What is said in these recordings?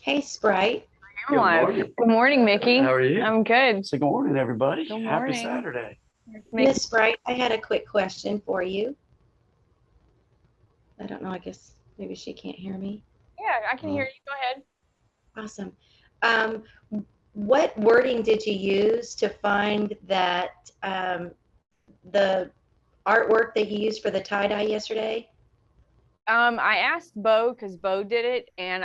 Hey, Sprite. I'm live. Morning. Good morning, Mickey. How are you? I'm good. So good morning, everybody. Good Happy morning. Saturday. Miss Sprite, I had a quick question for you. I don't know, I guess maybe she can't hear me. Yeah, I can hear you. Go ahead. Awesome. Um, what wording did you use to find that the artwork that you used for the tie-dye yesterday? I asked Bo because Bo did it, and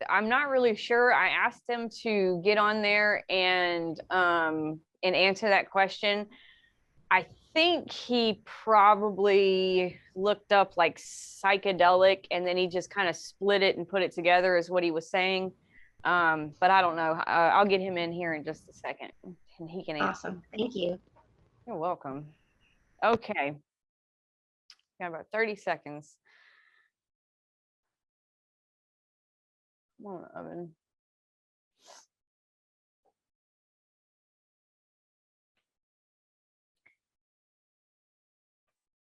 I'm not really sure. I asked him to get on there and answer that question. I think he probably looked up like psychedelic and then he just kind of split it and put it together is what he was saying. But I don't know. I'll get him in here in just a second and he can answer. Awesome. Thank you. You're welcome. Okay. Got about 30 seconds. Come on, oven.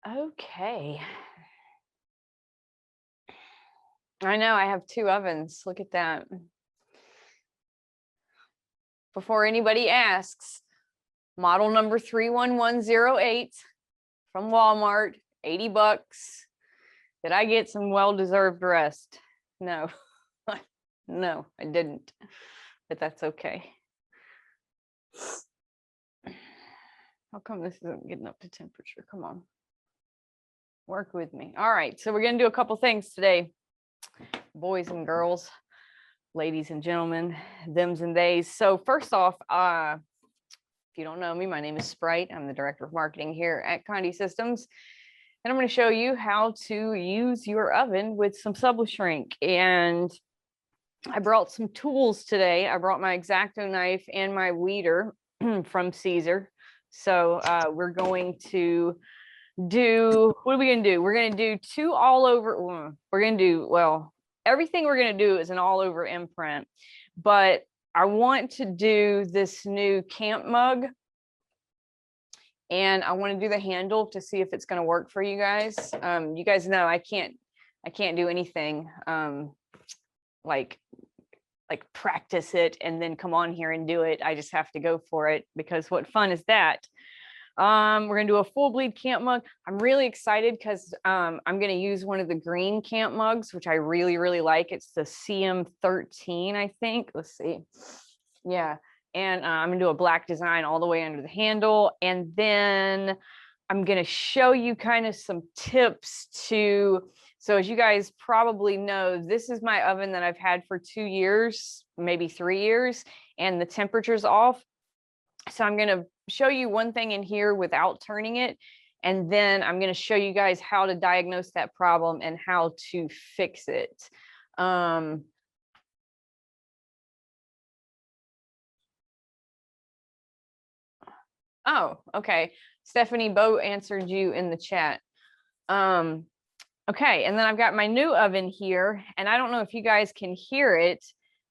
Okay. I know I have two ovens. Look at that. Before anybody asks, model number 31108 from Walmart, 80 bucks. Did I get some well-deserved rest? No, no, I didn't, but that's okay. How come this isn't getting up to temperature? Come on, work with me. All right, so we're gonna do a couple things today, boys and girls, ladies and gentlemen, thems and theys. So first off, if you don't know me, my name is Sprite. I'm the director of marketing here at Condi Systems. And I'm going to show you how to use your oven with some SubliShrink. And I brought some tools today. I brought my X-Acto knife and my weeder from Caesar. So we're going to do, what are we going to do? We're going to do two all over. We're going to do, well, everything we're going to do is an all over imprint. But I want to do this new camp mug. And I want to do the handle to see if it's going to work for you guys. You guys know I can't do anything like practice it and then come on here and do it. I just have to go for it because what fun is that? We're gonna do a full bleed camp mug. I'm really excited because I'm gonna use one of the green camp mugs, which I really like. It's the CM13, I think. Let's see. Yeah. And I'm gonna do a black design all the way under the handle. And then I'm gonna show you kind of some tips to, so as you guys probably know, this is my oven that I've had for 2 years, maybe 3 years, and the temperature's off. So I'm gonna show you one thing in here without turning it. And then I'm gonna show you guys how to diagnose that problem and how to fix it. Oh, okay. Stephanie Bo answered you in the chat. Okay, and then I've got my new oven here, and I don't know if you guys can hear it,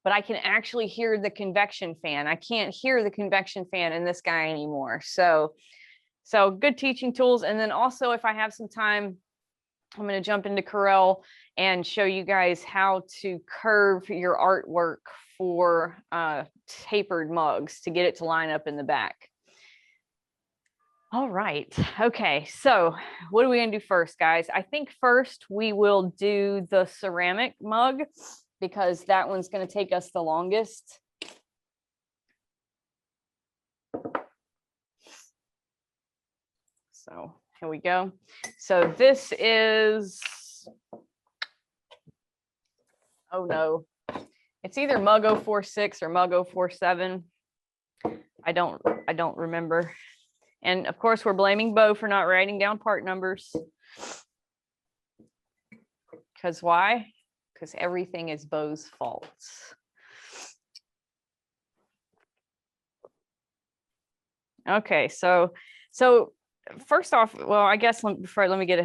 but I can actually hear the convection fan. I can't hear the convection fan in this guy anymore. So good teaching tools. And then also, if I have some time, I'm going to jump into Corel and show you guys how to curve your artwork for tapered mugs to get it to line up in the back. All right. Okay. So what are we going to do first, guys? I think first we will do the ceramic mug because that one's going to take us the longest. So here we go. So this is, oh no, it's either mug 046 or mug 047. I don't remember. And of course, we're blaming Bo for not writing down part numbers. Because why? Because everything is Bo's fault. Okay, so first off, well, I guess before I get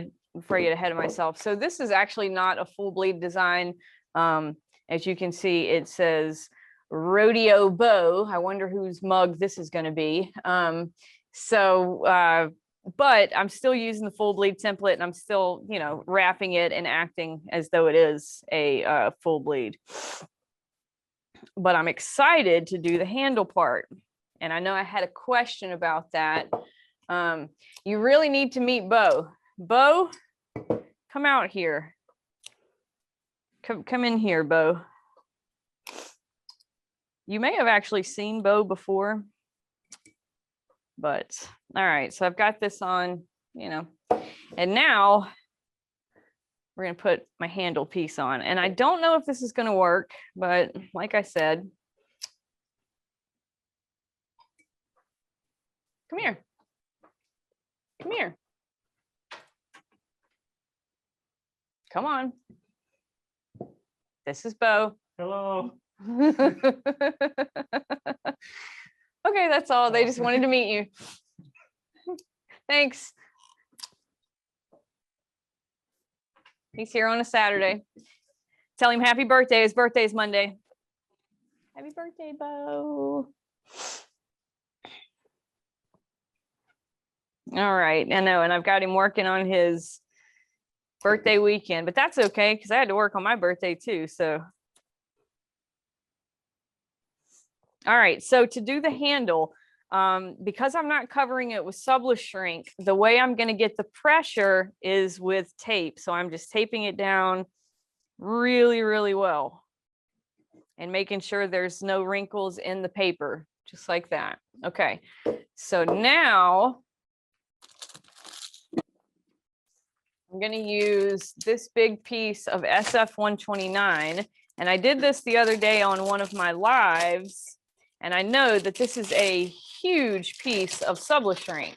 ahead of myself. So this is actually not a full bleed design. As you can see, it says Rodeo Bo. I wonder whose mug this is going to be. But I'm still using the full bleed template and I'm still, wrapping it and acting as though it is a full bleed. but I'm excited to do the handle part. And I know I had a question about that. You really need to meet Bo. Bo, come out here. Come in here, Bo. You may have actually seen Bo before, but all right. So I've got this on, you know, and now we're going to put my handle piece on. And I don't know if this is going to work, but like I said, come here. Come here. Come on. This is Bo. Hello. Okay, that's all. They just wanted to meet you. Thanks. He's here on a Saturday. Tell him happy birthday. His birthday is Monday. Happy birthday, Bo. All right. I know. And I've got him working on his birthday weekend, but that's okay because I had to work on my birthday too. So. All right. So to do the handle, because I'm not covering it with SubliShrink, the way I'm going to get the pressure is with tape. So I'm just taping it down really, really well and making sure there's no wrinkles in the paper, just like that. Okay. So now I'm going to use this big piece of SF129. And I did this the other day on one of my lives. And I know that this is a huge piece of SubliShrink.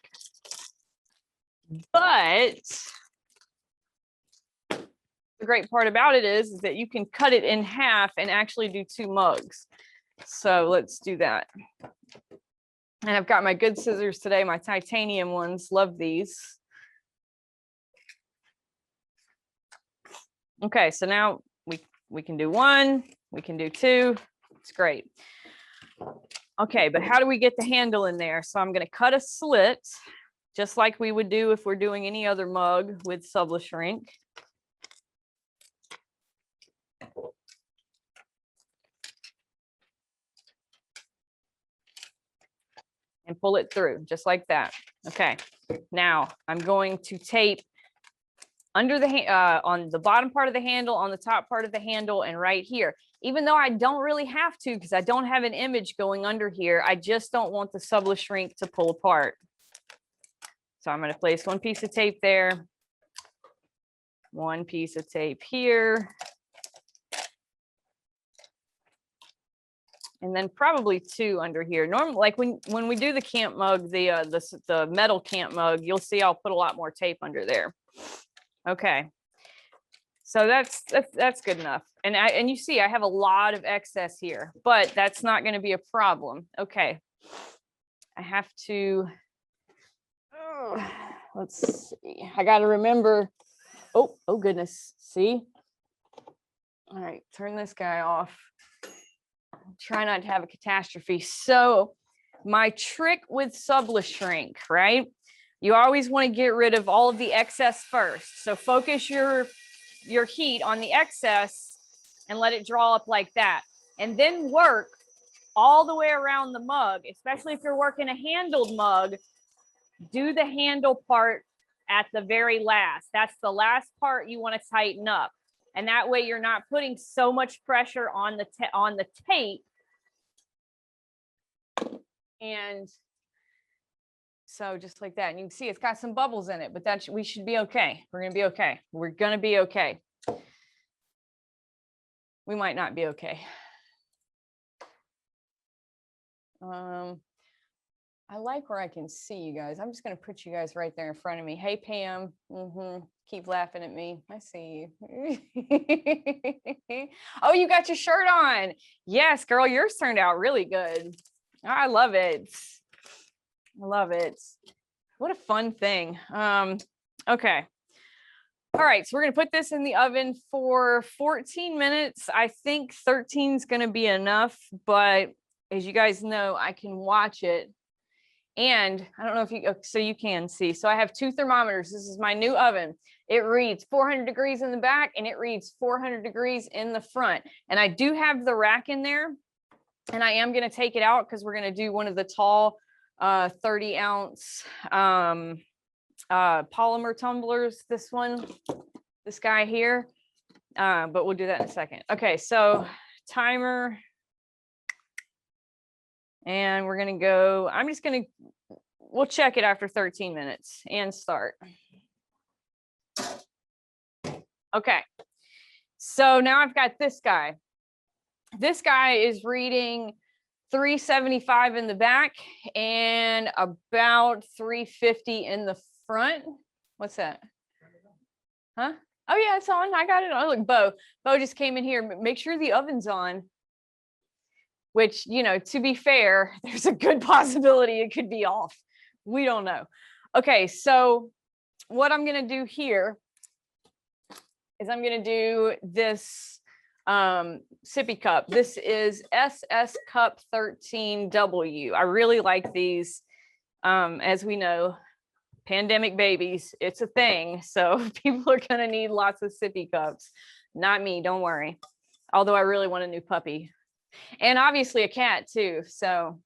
But the great part about it is that you can cut it in half and actually do 2 mugs. So let's do that. And I've got my good scissors today, my titanium ones. Love these. Okay, so now we can do 1, we can do 2. It's great. Okay, but how do we get the handle in there? So I'm going to cut a slit, just like we would do if we're doing any other mug with SubliShrink. And pull it through, just like that. Okay, now I'm going to tape under the on the bottom part of the handle, on the top part of the handle, and right here. Even though I don't really have to, because I don't have an image going under here, I just don't want the SubliShrink to pull apart. So I'm going to place 1 piece of tape there, 1 piece of tape here, and then probably 2 under here. Normally, like when we do the camp mug, the metal camp mug, you'll see I'll put a lot more tape under there. Okay, so that's good enough. And you see I have a lot of excess here, but that's not going to be a problem. Okay, I have to. Let's see. I got to remember. Oh goodness. See. All right, turn this guy off. Try not to have a catastrophe. So my trick with SubliShrink, right? You always want to get rid of all of the excess first. So focus your heat on the excess and let it draw up like that. And then work all the way around the mug, especially if you're working a handled mug. Do the handle part at the very last. That's the last part you want to tighten up. And that way you're not putting so much pressure on the tape. And so just like that. And you can see it's got some bubbles in it, but we should be okay. We're going to be okay. We're going to be okay. We might not be okay. I like where I can see you guys. I'm just going to put you guys right there in front of me. Hey, Pam. Keep laughing at me. I see you. Oh, you got your shirt on. Yes, girl, yours turned out really good. I love it. I love it. What a fun thing. Okay. All right, so we're going to put this in the oven for 14 minutes. I think 13 is going to be enough, but as you guys know, I can watch it. And I don't know if you, so you can see. So I have 2 thermometers. This is my new oven. It reads 400 degrees in the back and it reads 400 degrees in the front. And I do have the rack in there And I am going to take it out because we're going to do one of the tall 30-ounce polymer tumblers. This guy here. But we'll do that in a second. Okay, so timer. And we're going to go, we'll check it after 13 minutes and start. Okay, so now I've got this guy. This guy is reading 375 in the back and about 350 in the front. What's that? Huh? Oh yeah, it's on. I got it on. Look, Bo just came in here. Make sure the oven's on. Which, you know, to be fair, there's a good possibility it could be off. We don't know. Okay, so what I'm going to do here is I'm going to do this sippy cup. This is SS Cup 13W. I really like these. As we know, pandemic babies, it's a thing. So people are going to need lots of sippy cups. Not me, don't worry. Although I really want a new puppy. And obviously a cat too. So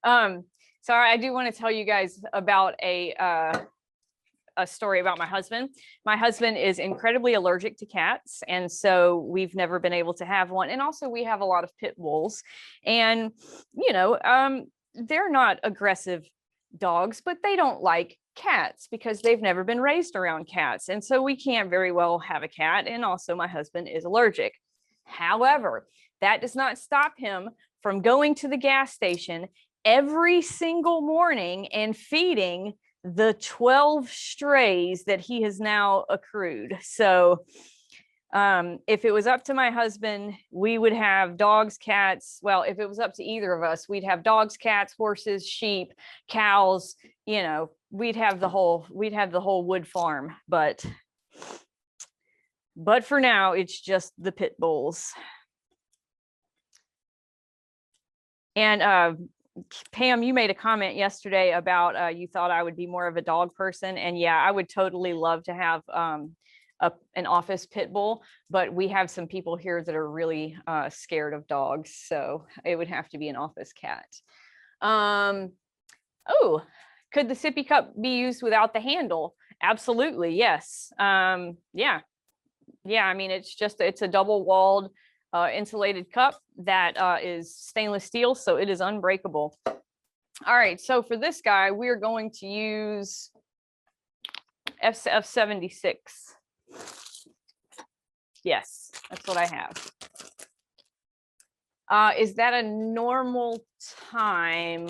sorry, I do want to tell you guys about a story about my husband. My husband is incredibly allergic to cats, and so we've never been able to have one. And also we have a lot of pit bulls, and you know, they're not aggressive dogs, but they don't like cats because they've never been raised around cats. And so we can't very well have a cat. And also my husband is allergic. However, that does not stop him from going to the gas station every single morning and feeding the 12 strays that he has now accrued. So if it was up to my husband, we would have dogs, cats. Well, if it was up to either of us, we'd have dogs, cats, horses, sheep, cows, you know, we'd have the whole wood farm. But for now, it's just the pit bulls. And Pam, you made a comment yesterday about you thought I would be more of a dog person. And yeah, I would totally love to have an office pit bull, but we have some people here that are really scared of dogs. So it would have to be an office cat. Oh, could the sippy cup be used without the handle? Absolutely, yes. Yeah, I mean, it's a double walled insulated cup that is stainless steel, so it is unbreakable. All right, so for this guy, we're going to use F76. Yes, that's what I have. Is that a normal time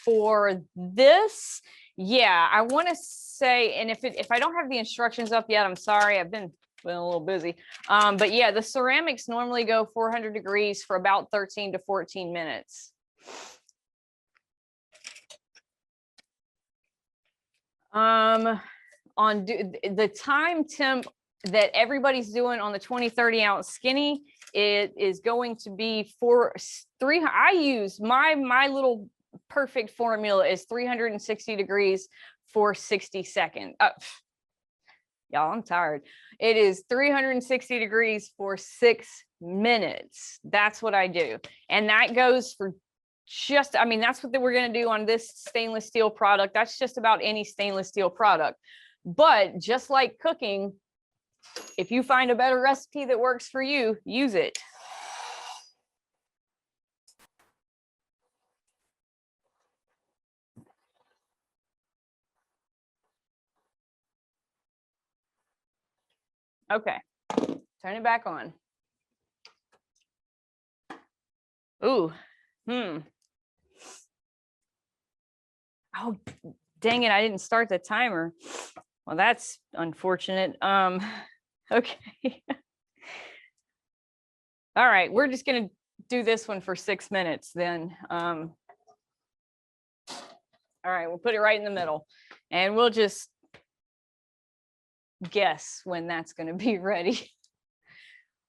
for this? Yeah, I want to say, and if I don't have the instructions up yet, I'm sorry, I've been a little busy. But yeah, the ceramics normally go 400 degrees for about 13 to 14 minutes. On the time temp that everybody's doing on the 20-30 ounce skinny, it is going to be I use my little perfect formula is 360 degrees for 60 seconds. Y'all, I'm tired. It is 360 degrees for 6 minutes. That's what I do. And that goes for I mean, that's what we're going to do on this stainless steel product. That's just about any stainless steel product. But just like cooking, if you find a better recipe that works for you, use it. Okay, turn it back on. Ooh, Oh, dang it, I didn't start the timer. Well, that's unfortunate. Okay. All right, we're just gonna do this one for 6 minutes then. All right, we'll put it right in the middle and we'll just guess when that's going to be ready.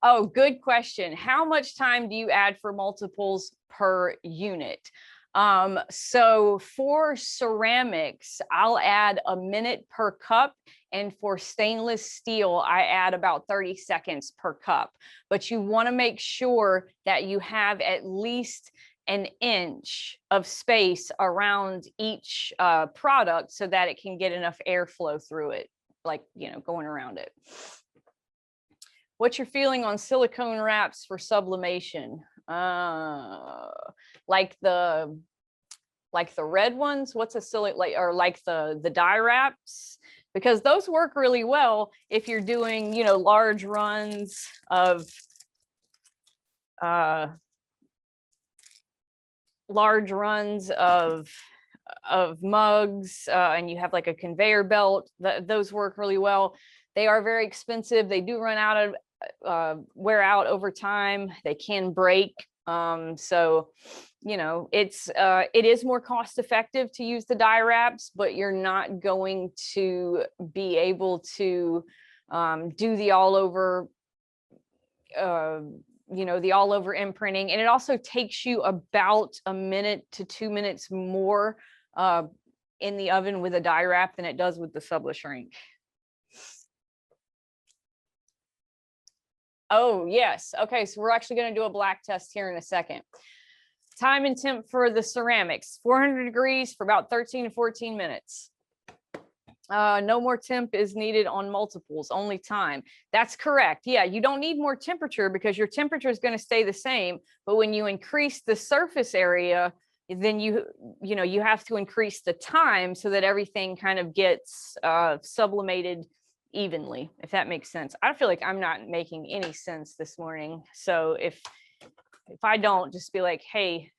Oh, good question. How much time do you add for multiples per unit? So for ceramics, I'll add a minute per cup. And for stainless steel, I add about 30 seconds per cup. But you want to make sure that you have at least an inch of space around each product so that it can get enough airflow through it, like, you know, going around it. What's your feeling on silicone wraps for sublimation? Like the red ones? What's a like the dye wraps? Because those work really well if you're doing, you know, large runs of mugs, and you have like a conveyor belt. Those work really well. They are very expensive. They do run out of wear out over time. They can break. So, you know, it is more cost effective to use the dye wraps, but you're not going to be able to do the all over, you know, the all over imprinting. And it also takes you about a minute to 2 minutes more in the oven with a dye wrap than it does with the SubliShrink. Oh, yes. Okay, so we're actually going to do a black test here in a second. Time and temp for the ceramics, 400 degrees for about 13 to 14 minutes. No more temp is needed on multiples, only time. That's correct. Yeah, you don't need more temperature because your temperature is going to stay the same. But when you increase the surface area, then you have to increase the time so that everything kind of gets sublimated evenly, if that makes sense. I feel like I'm not making any sense this morning. So if I don't, just be like, hey,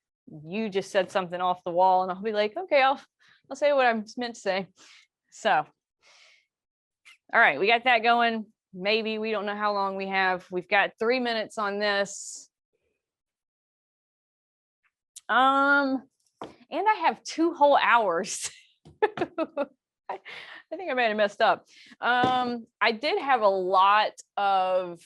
you just said something off the wall, and I'll be like, okay, I'll say what I'm meant to say. So, all right, we got that going. Maybe we don't know how long we have. We've got 3 minutes on this. And I have 2 whole hours. I think I might have messed up. I did have a lot of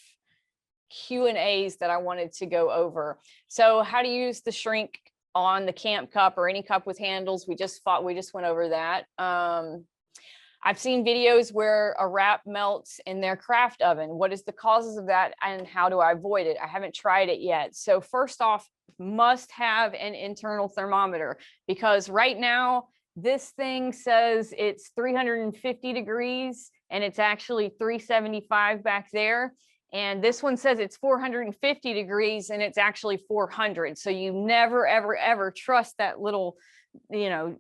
Q&As that I wanted to go over. So how to use the shrink on the camp cup or any cup with handles. We just went over that. I've seen videos where a wrap melts in their craft oven. What is the causes of that and how do I avoid it? I haven't tried it yet. So first off, must have an internal thermometer, because right now this thing says it's 350 degrees and it's actually 375 back there. And this one says it's 450 degrees and it's actually 400. So you never, ever, ever trust that little, you know,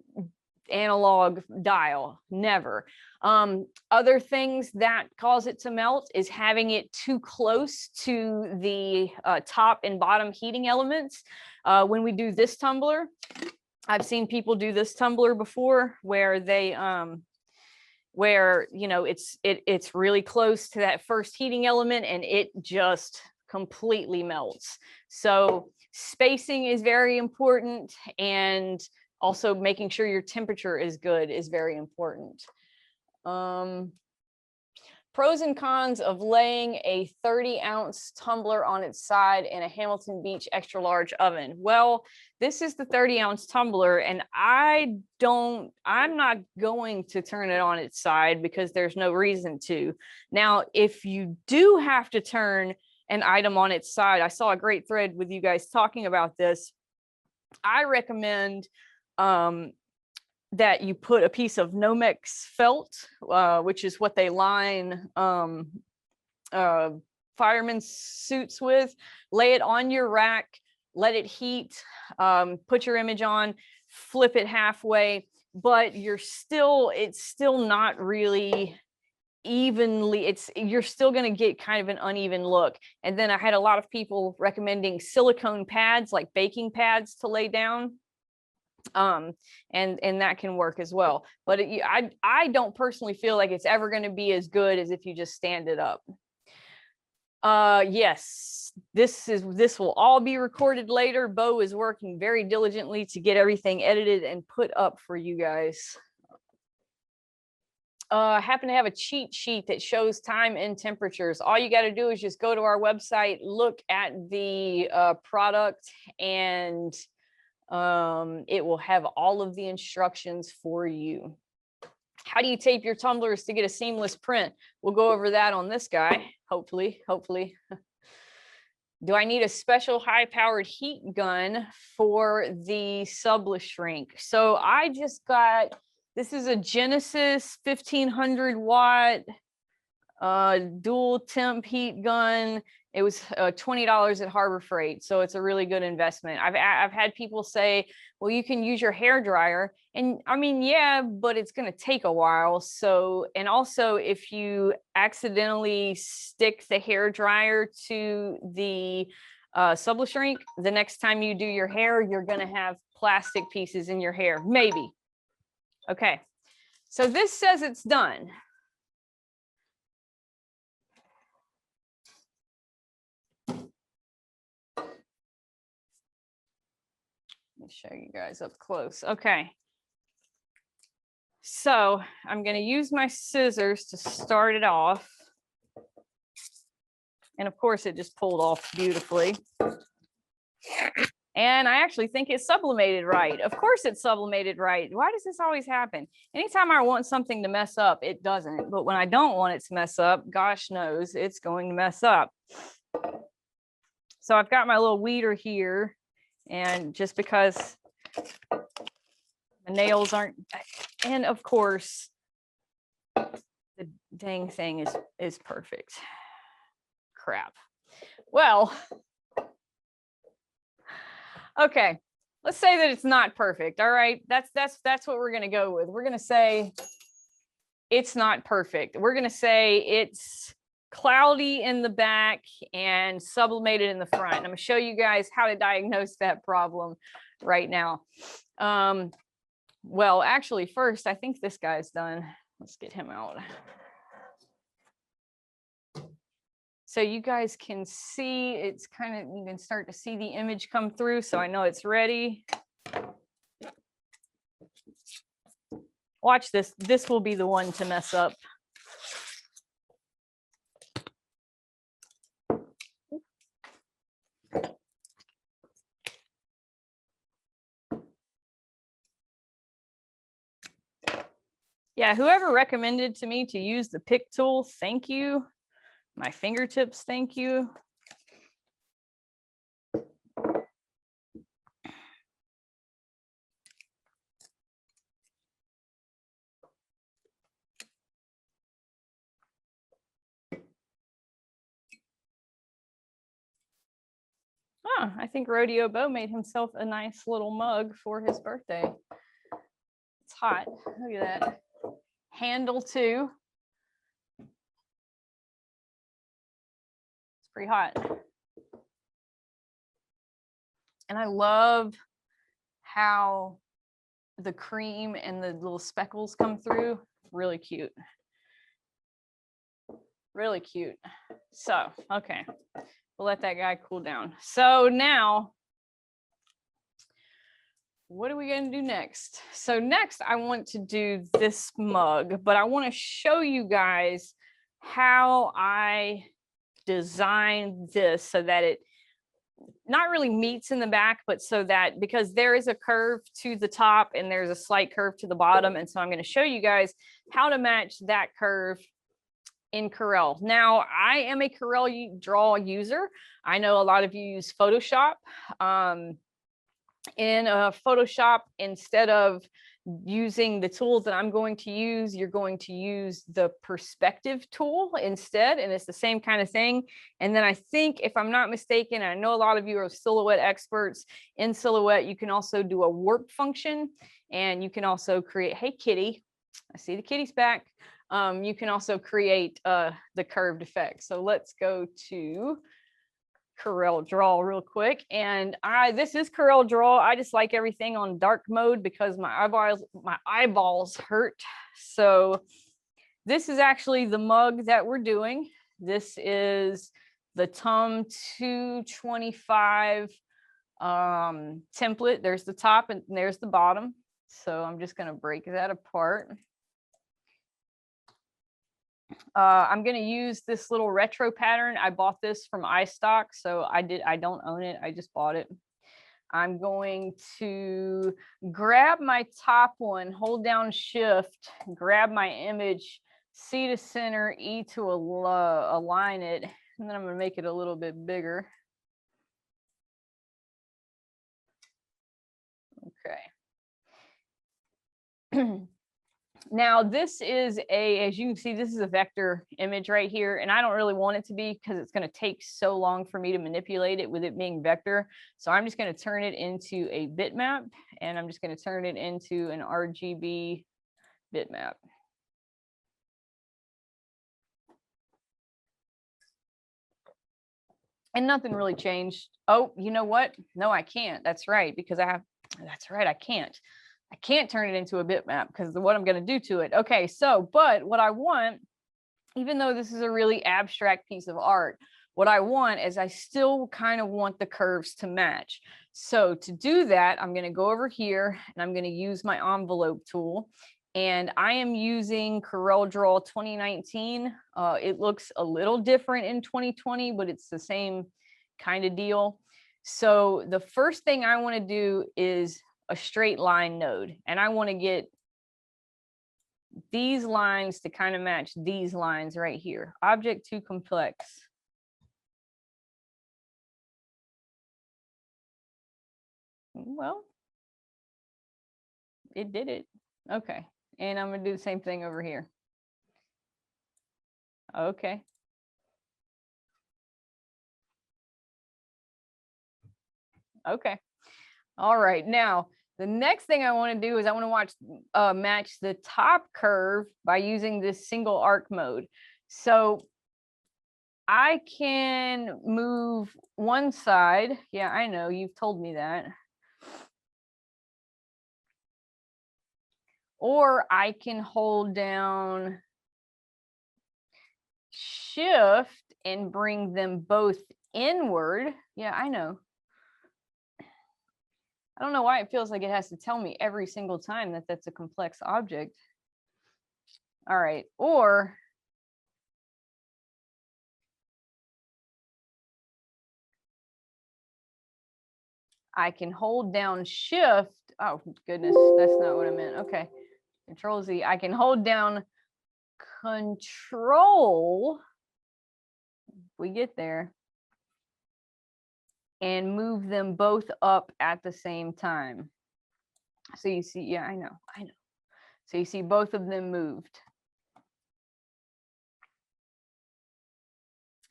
analog dial. Never. Other things that cause it to melt is having it too close to the top and bottom heating elements. When we do this tumbler, I've seen people do this tumbler before where they where, you know, it's really close to that first heating element and it just completely melts. So spacing is very important, and also making sure your temperature is good is very important. Pros and cons of laying a 30-ounce tumbler on its side in a Hamilton Beach extra large oven. Well, this is the 30-ounce tumbler, and I'm not going to turn it on its side because there's no reason to. Now, if you do have to turn an item on its side, I saw a great thread with you guys talking about this. I recommend that you put a piece of Nomex felt, which is what they line firemen's suits with. Lay it on your rack, let it heat, put your image on, flip it halfway, but it's still not really evenly, you're still going to get kind of an uneven look. And then I had a lot of people recommending silicone pads, like baking pads, to lay down. And that can work as well, but I don't personally feel like it's ever going to be as good as if you just stand it up. Yes, this will all be recorded later. Bo is working very diligently to get everything edited and put up for you guys. I happen to have a cheat sheet that shows time and temperatures. All you got to do is just go to our website, look at the product, and It will have all of the instructions for you. How do you tape your tumblers to get a seamless print? We'll go over that on this guy, hopefully. Do I need a special high-powered heat gun for the SubliShrink? So I just got, this is a Genesis 1500 watt dual temp heat gun. It was $20 at Harbor Freight, so it's a really good investment. I've had people say, well, you can use your hair dryer, and I mean, yeah, but it's going to take a while. So, and also if you accidentally stick the hair dryer to the SubliShrink, the next time you do your hair, you're going to have plastic pieces in your hair, maybe. Okay, so this says it's done. Let me show you guys up close. Okay. So I'm going to use my scissors to start it off. And of course, it just pulled off beautifully. And I actually think it's sublimated right. Of course, it's sublimated right. Why does this always happen? Anytime I want something to mess up, it doesn't. But when I don't want it to mess up, gosh knows it's going to mess up. So I've got my little weeder here. And just because the nails aren't, and of course, the dang thing is perfect. Crap. Well, okay, let's say that it's not perfect. All right, that's what we're gonna go with. We're gonna say it's not perfect. We're gonna say it's cloudy in the back and sublimated in the front. I'm going to show you guys how to diagnose that problem right now. Well, actually, first, I think this guy's done. Let's get him out. So you guys can see, it's kind of, you can start to see the image come through. So I know it's ready. Watch this. This will be the one to mess up. Yeah, whoever recommended to me to use the pick tool, thank you. My fingertips, thank you. Oh, I think Rodeo Bo made himself a nice little mug for his birthday. It's hot. Look at that. Handle too. It's pretty hot. And I love how the cream and the little speckles come through. Really cute. Really cute. So, okay. We'll let that guy cool down. So now, what are we going to do next? So next, I want to do this mug, but I want to show you guys how I designed this so that it not really meets in the back, but so that, because there is a curve to the top and there's a slight curve to the bottom. And so I'm going to show you guys how to match that curve in Corel. Now, I am a Corel Draw user. I know a lot of you use Photoshop. In Photoshop, instead of using the tools that I'm going to use, you're going to use the perspective tool instead, and it's the same kind of thing. And then I think, if I'm not mistaken, I know a lot of you are silhouette experts. In Silhouette, you can also do a warp function, and you can also create, hey kitty, I see the kitty's back. You can also create the curved effect. So let's go to Corel Draw real quick. And this is Corel Draw. I just like everything on dark mode because my eyeballs hurt. So this is actually the mug that we're doing. This is the TUM 225 template. There's the top and there's the bottom. So I'm just going to break that apart. I'm going to use this little retro pattern. I bought this from iStock, so I don't own it. I just bought it. I'm going to grab my top one, hold down shift, grab my image, C to center, E to align it, and then I'm going to make it a little bit bigger. Okay. Now this is as you can see, this is a vector image right here, and I don't really want it to be because it's going to take so long for me to manipulate it with it being vector. So I'm just going to turn it into a bitmap, and I'm just going to turn it into an RGB bitmap. And nothing really changed. Oh, you know what? No, I can't. That's right, because I can't turn it into a bitmap because of what I'm going to do to it. Okay, so, but what I want, even though this is a really abstract piece of art, what I want is I still kind of want the curves to match. So to do that, I'm going to go over here and I'm going to use my envelope tool. And I am using CorelDRAW 2019. It looks a little different in 2020, but it's the same kind of deal. So the first thing I want to do is a straight line node, and I want to get these lines to kind of match these lines right here. Object to complex. Well, it did it. Okay, and I'm going to do the same thing over here. Okay. Okay. All right. Now, the next thing I want to do is I want to match the top curve by using this single arc mode. So I can move one side. Yeah, I know, you've told me that. Or I can hold down shift and bring them both inward. Yeah, I know. I don't know why it feels like it has to tell me every single time that that's a complex object. All right, or I can hold down shift. Oh goodness, that's not what I meant. Okay, Control Z. I can hold down Control. We get there. And move them both up at the same time. So you see, yeah, I know. So you see both of them moved.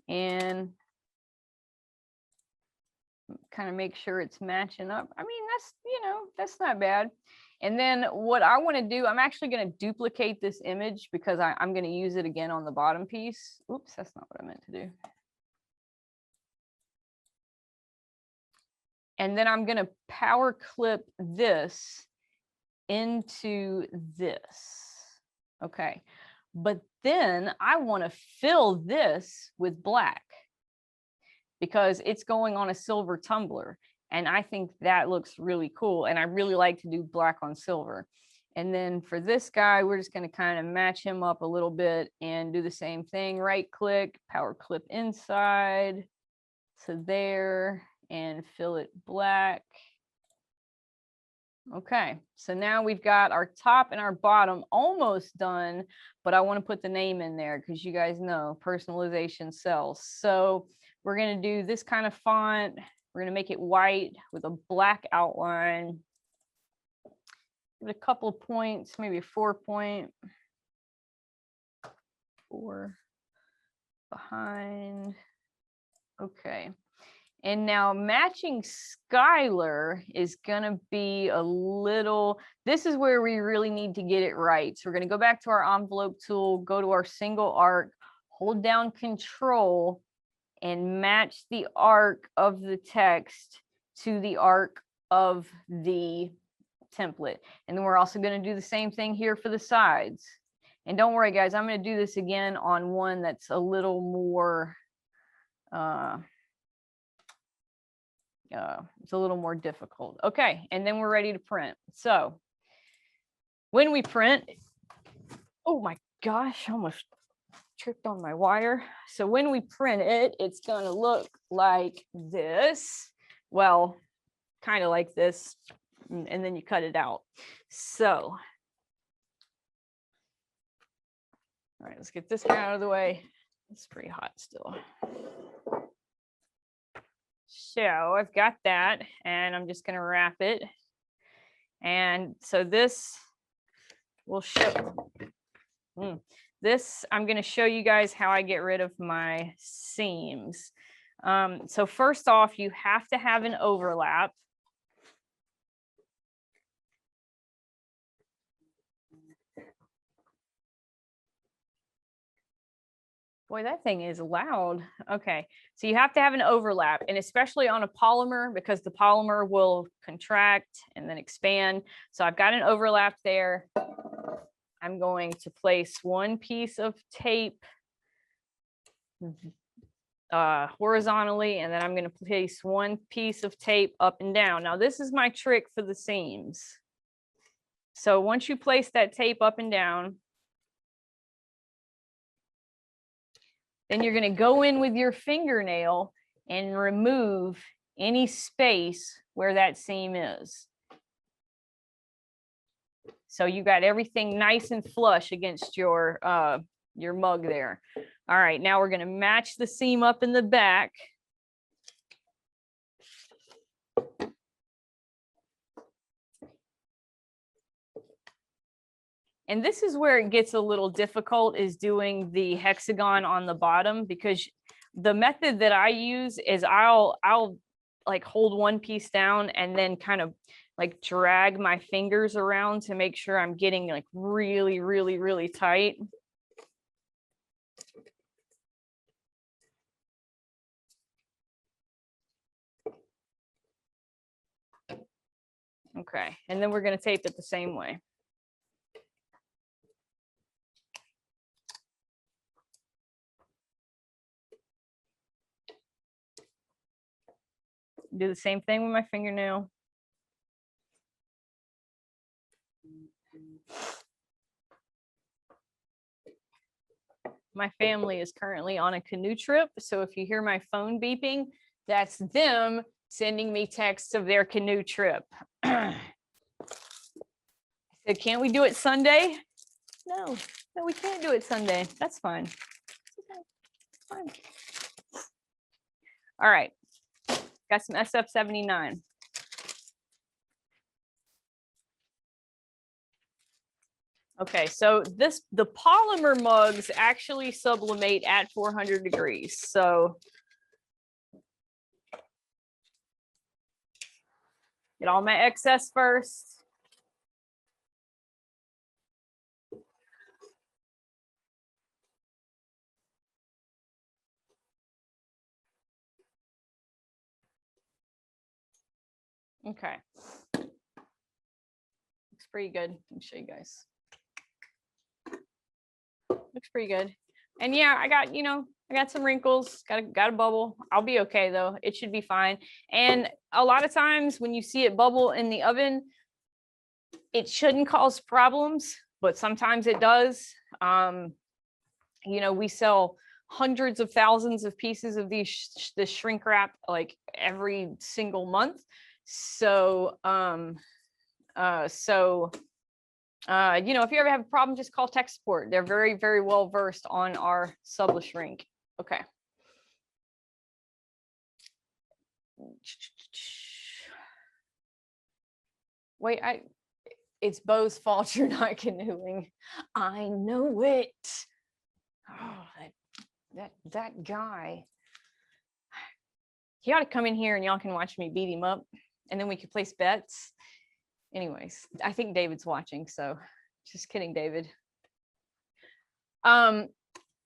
And kind of make sure it's matching up. I mean, that's not bad. And then what I want to do, I'm actually going to duplicate this image because I'm going to use it again on the bottom piece. Oops, that's not what I meant to do. And then I'm going to power clip this into this. Okay. But then I want to fill this with black because it's going on a silver tumbler. And I think that looks really cool. And I really like to do black on silver. And then for this guy, we're just going to kind of match him up a little bit and do the same thing. Right click, power clip inside to there and fill it black. Okay, so now we've got our top and our bottom almost done, but I want to put the name in there because you guys know personalization sells. So we're going to do this kind of font. We're going to make it white with a black outline. Give it a couple of points, maybe a 4 point. 4 behind. Okay. And now matching Skylar is going to be a little, this is where we really need to get it right. So we're going to go back to our envelope tool, go to our single arc, hold down Control, and match the arc of the text to the arc of the template. And then we're also going to do the same thing here for the sides. And don't worry, guys, I'm going to do this again on one that's a little more, it's a little more difficult. Okay, and then we're ready to print. So when we print, oh my gosh, I almost tripped on my wire. So when we print it, it's going to look like this. Well, kind of like this, and then you cut it out. So, all right, let's get this guy out of the way. It's pretty hot still. So I've got that, and I'm just going to wrap it. And so this will show this. I'm going to show you guys how I get rid of my seams. So first off, you have to have an overlap. Boy, that thing is loud. Okay, so you have to have an overlap, and especially on a polymer, because the polymer will contract and then expand. So I've got an overlap there. I'm going to place one piece of tape horizontally, and then I'm going to place one piece of tape up and down. Now, this is my trick for the seams. So once you place that tape up and down, then you're going to go in with your fingernail and remove any space where that seam is. So you got everything nice and flush against your mug there. All right, now we're going to match the seam up in the back. And this is where it gets a little difficult, is doing the hexagon on the bottom, because the method that I use is I'll like hold one piece down and then kind of like drag my fingers around to make sure I'm getting like really, really, really tight. Okay, and then we're going to tape it the same way. Do the same thing with my fingernail. My family is currently on a canoe trip, so if you hear my phone beeping, that's them sending me texts of their canoe trip. I said, can't we do it Sunday? No, we can't do it Sunday. That's fine. Okay. Fine. All right. Got some SF79. Okay, so the polymer mugs actually sublimate at 400 degrees. So get all my excess first. Okay. Looks pretty good. Let me show you guys. Looks pretty good. And yeah, I got some wrinkles, got a bubble. I'll be okay though. It should be fine. And a lot of times when you see it bubble in the oven, it shouldn't cause problems, but sometimes it does. We sell hundreds of thousands of pieces of this shrink wrap like every single month. So if you ever have a problem, just call tech support. They're very, very well versed on our SubliShrink. Okay. Wait, it's Bo's fault you're not canoeing. I know it. Oh, that guy. He ought to come in here and y'all can watch me beat him up, and then we could place bets. Anyways, I think David's watching, so just kidding, David.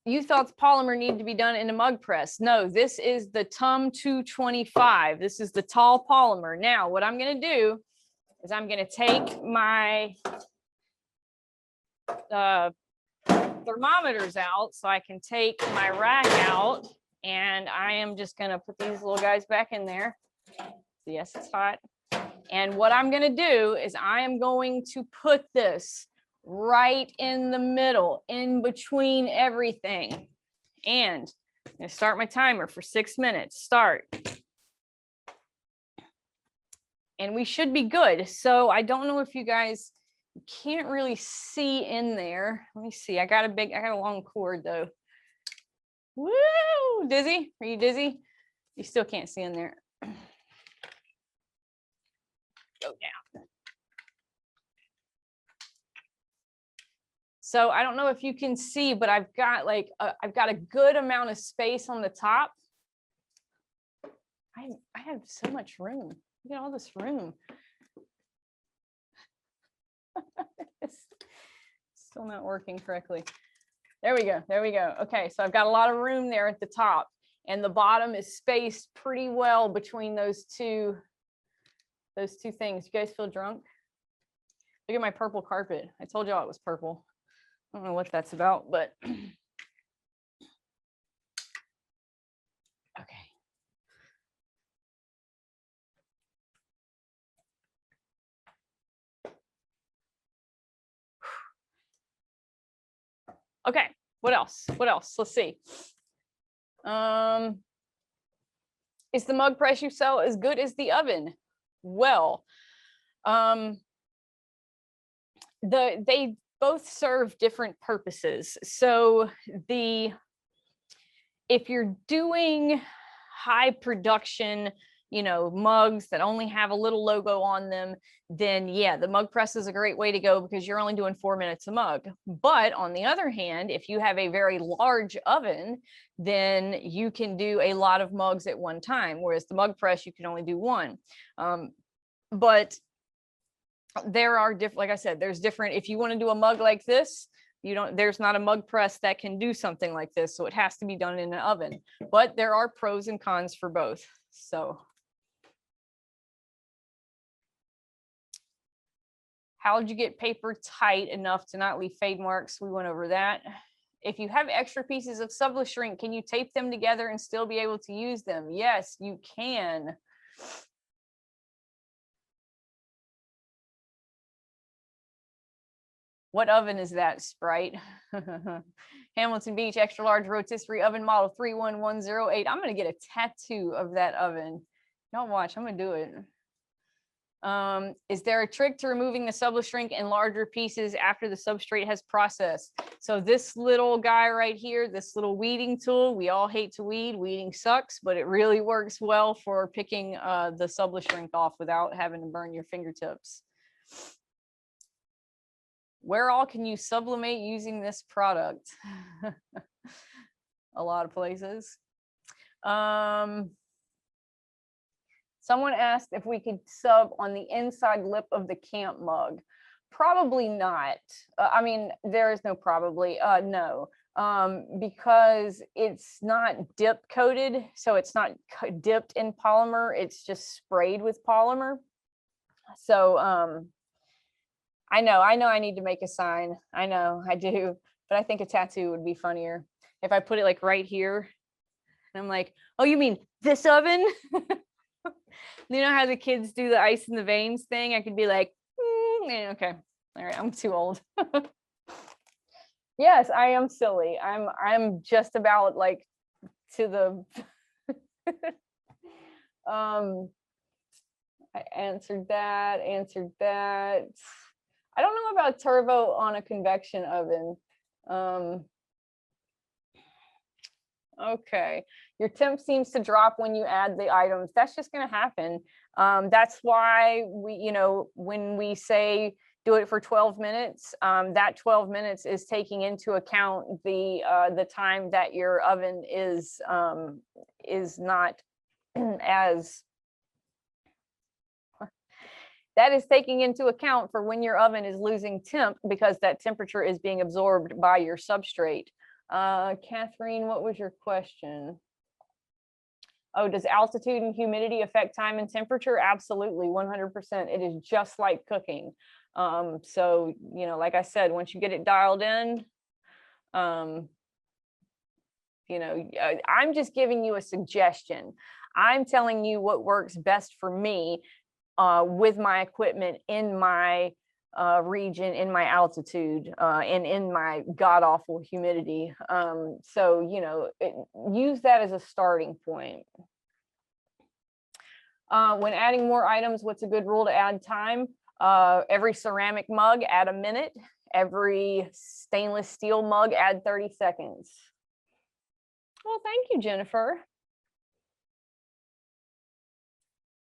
You thought the polymer needed to be done in a mug press. No, this is the TUM 225. This is the tall polymer. Now, what I'm going to do is I'm going to take my thermometers out so I can take my rack out, and I am just going to put these little guys back in there. Yes, it's hot. And what I'm going to do is I am going to put this right in the middle, in between everything. And I'm going to start my timer for 6 minutes. Start. and we should be good. So I don't know if you guys can't really see in there. Let me see. I got a long cord though. Woo! Dizzy? Are you dizzy? You still can't see in there. Go down. So I don't know if you can see, but I've got a good amount of space on the top. I have so much room. Look at all this room. It's still not working correctly. There we go. There we go. Okay, so I've got a lot of room there at the top, and the bottom is spaced pretty well between those two things. You guys feel drunk? Look at my purple carpet. I told y'all it was purple. I don't know what that's about, but okay. Okay, what else? What else? Let's see. Is the mug press you sell as good as the oven? Well, they both serve different purposes. So if you're doing high production, you know, mugs that only have a little logo on them, then yeah, the mug press is a great way to go because you're only doing 4 minutes a mug. But on the other hand, if you have a very large oven, then you can do a lot of mugs at one time, whereas the mug press, you can only do one. But there are different, like I said, there's different, if you want to do a mug like this, there's not a mug press that can do something like this. So it has to be done in an oven, but there are pros and cons for both. So how did you get paper tight enough to not leave fade marks? We went over that. If you have extra pieces of SubliShrink, can you tape them together and still be able to use them? Yes, you can. What oven is that, Sprite? Hamilton Beach extra large rotisserie oven model 31108. I'm gonna get a tattoo of that oven. Y'all watch, I'm gonna do it. Is there a trick to removing the SubliShrink in larger pieces after the substrate has processed? So this little guy right here, this little weeding tool, we all hate to weed. Weeding sucks, but it really works well for picking the SubliShrink off without having to burn your fingertips. Where all can you sublimate using this product? A lot of places. Someone asked if we could sub on the inside lip of the camp mug. Probably not. I mean, there is no probably, no, because it's not dip coated. So it's not dipped in polymer. It's just sprayed with polymer. So I know I need to make a sign. I know I do, but I think a tattoo would be funnier. If I put it like right here and I'm like, oh, you mean this oven? You know how the kids do the ice in the veins thing? I could be like, okay, all right, I'm too old. Yes, I am silly. I'm just about like to the I answered that. I don't know about turbo on a convection oven. Okay, your temp seems to drop when you add the items. That's just going to happen. That's why we, you know, when we say do it for 12 minutes, that 12 minutes is taking into account the time that your oven is not as, that is taking into account for when your oven is losing temp because that temperature is being absorbed by your substrate. Catherine, what was your question? Oh, does altitude and humidity affect time and temperature? Absolutely, 100%. It is just like cooking. So, you know, like I said, once you get it dialed in, you know, I'm just giving you a suggestion. I'm telling you what works best for me with my equipment in my region, in my altitude, and in my god-awful humidity. So, you know, use that as a starting point. When adding more items, what's a good rule to add time? Every ceramic mug, add a minute. Every stainless steel mug, add 30 seconds. Well, thank you, Jennifer.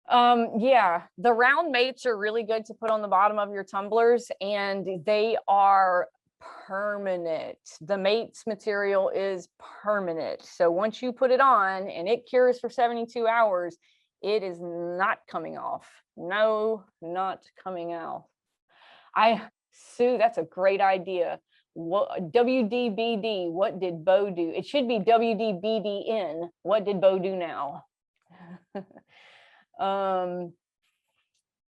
Yeah, the round mates are really good to put on the bottom of your tumblers, and they are permanent. The mates material is permanent. So once you put it on and it cures for 72 hours, it is not coming off. No, not coming off. Sue, that's a great idea. What WDBD, what did Bo do? It should be WDBDN. What did Bo do now?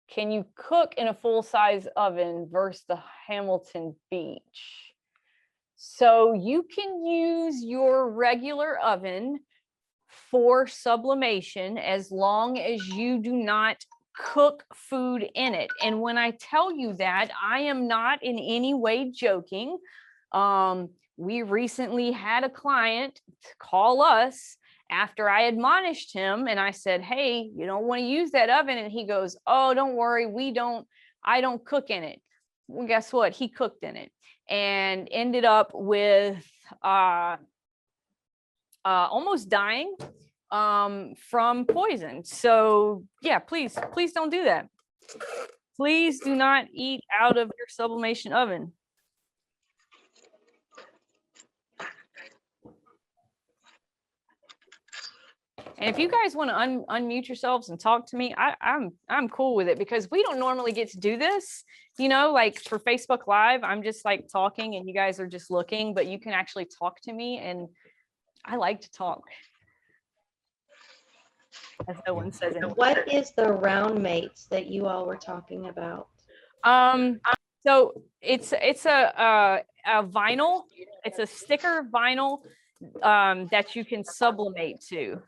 Can you cook in a full-size oven versus the Hamilton Beach? So you can use your regular oven for sublimation as long as you do not cook food in it. And when I tell you that, I am not in any way joking. We recently had a client call us after I admonished him and I said, hey, you don't want to use that oven. And he goes, oh, don't worry, I don't cook in it. Well, guess what? He cooked in it and ended up with almost dying from poison. So yeah, please don't do that. Please do not eat out of your sublimation oven. And if you guys want to unmute yourselves and talk to me, I'm cool with it, because we don't normally get to do this, you know, like for Facebook Live, I'm just like talking and you guys are just looking, but you can actually talk to me, and I like to talk. As no one says anything. What is the round mates that you all were talking about? So it's a vinyl, it's a sticker vinyl that you can sublimate to.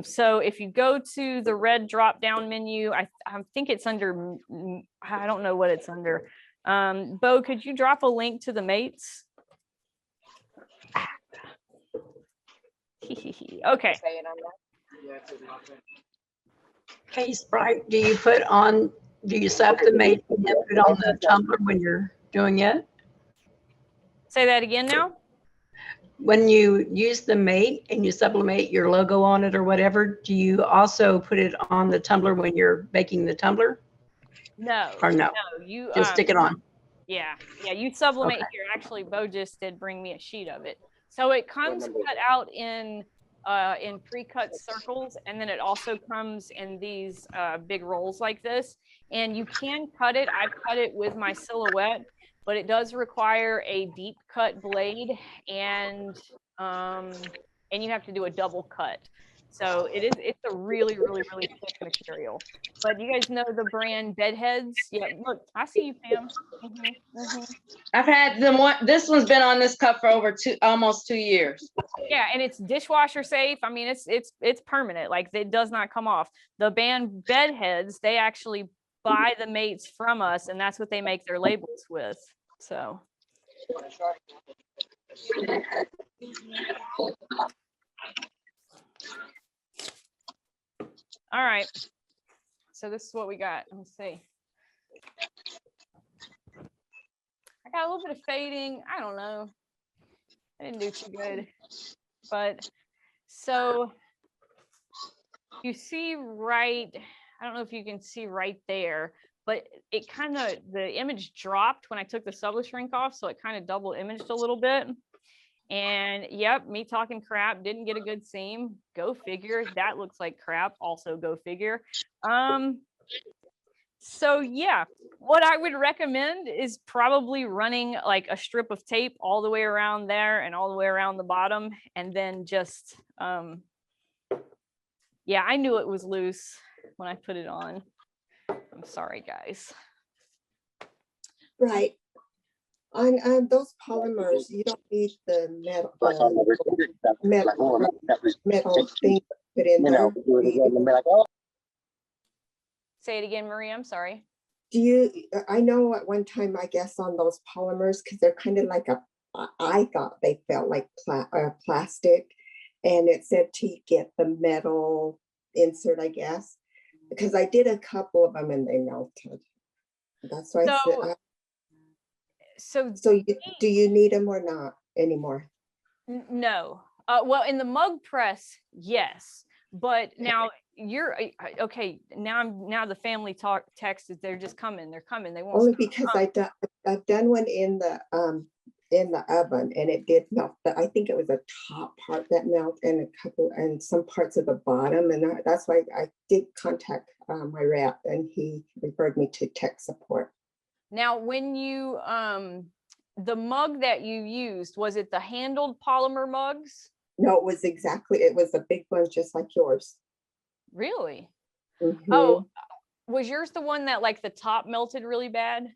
So if you go to the red drop down menu, I think it's under, I don't know what it's under. Bo, could you drop a link to the mates? Okay. Hey, Sprite, do you sublimate and put it on the tumbler when you're doing it? Say that again now. When you use the mate and you sublimate your logo on it or whatever, do you also put it on the tumbler when you're baking the tumbler? No. Or no? No, you just stick it on. Yeah, you sublimate Okay. here. Actually, Bo just did bring me a sheet of it. So it comes cut out in pre-cut circles, and then it also comes in these big rolls like this. And you can cut it. I've cut it with my silhouette, but it does require a deep cut blade, and you have to do a double cut. So it's a really thick material. But you guys know the brand Bedheads? Yeah, look, I see you, Pam. I've had them this one's been on this cup for over almost 2 years. Yeah, and it's dishwasher safe. I mean, it's permanent. Like, it does not come off. The band Bedheads, they actually buy the mates from us, and that's what they make their labels with. So all right, so this is what we got. Let's see. I got a little bit of fading. I don't know, I didn't do too good, but so you see right, I don't know if you can see right there, but it kind of, the image dropped when I took the SubliShrink off, so it kind of double imaged a little bit. And yep, me talking crap, didn't get a good seam. Go figure. That looks like crap. Also go figure. So yeah, what I would recommend is probably running like a strip of tape all the way around there and all the way around the bottom, and then just yeah, I knew it was loose when I put it on. I'm sorry, guys. Right. On those polymers, you don't need the metal thing put in there. Say it again, Maria. I'm sorry. Do you? I know at one time, I guess on those polymers, because they're kind of like I thought they felt like plastic, and it said to get the metal insert, I guess. because I did a couple of them and they melted. That's why I said, so do you need them or not anymore? No. Well, in the mug press, yes. But now you're okay. Now the family talk text is they're just coming. They're coming. They won't. Only because I've done one in the oven and it did melt. But I think it was a top part that melted and a couple and some parts of the bottom. And that's why I did contact my rep and he referred me to tech support. Now, when you the mug that you used, was it the handled polymer mugs? No, it was a big one just like yours. Really? Mm-hmm. Oh, was yours the one that like the top melted really bad?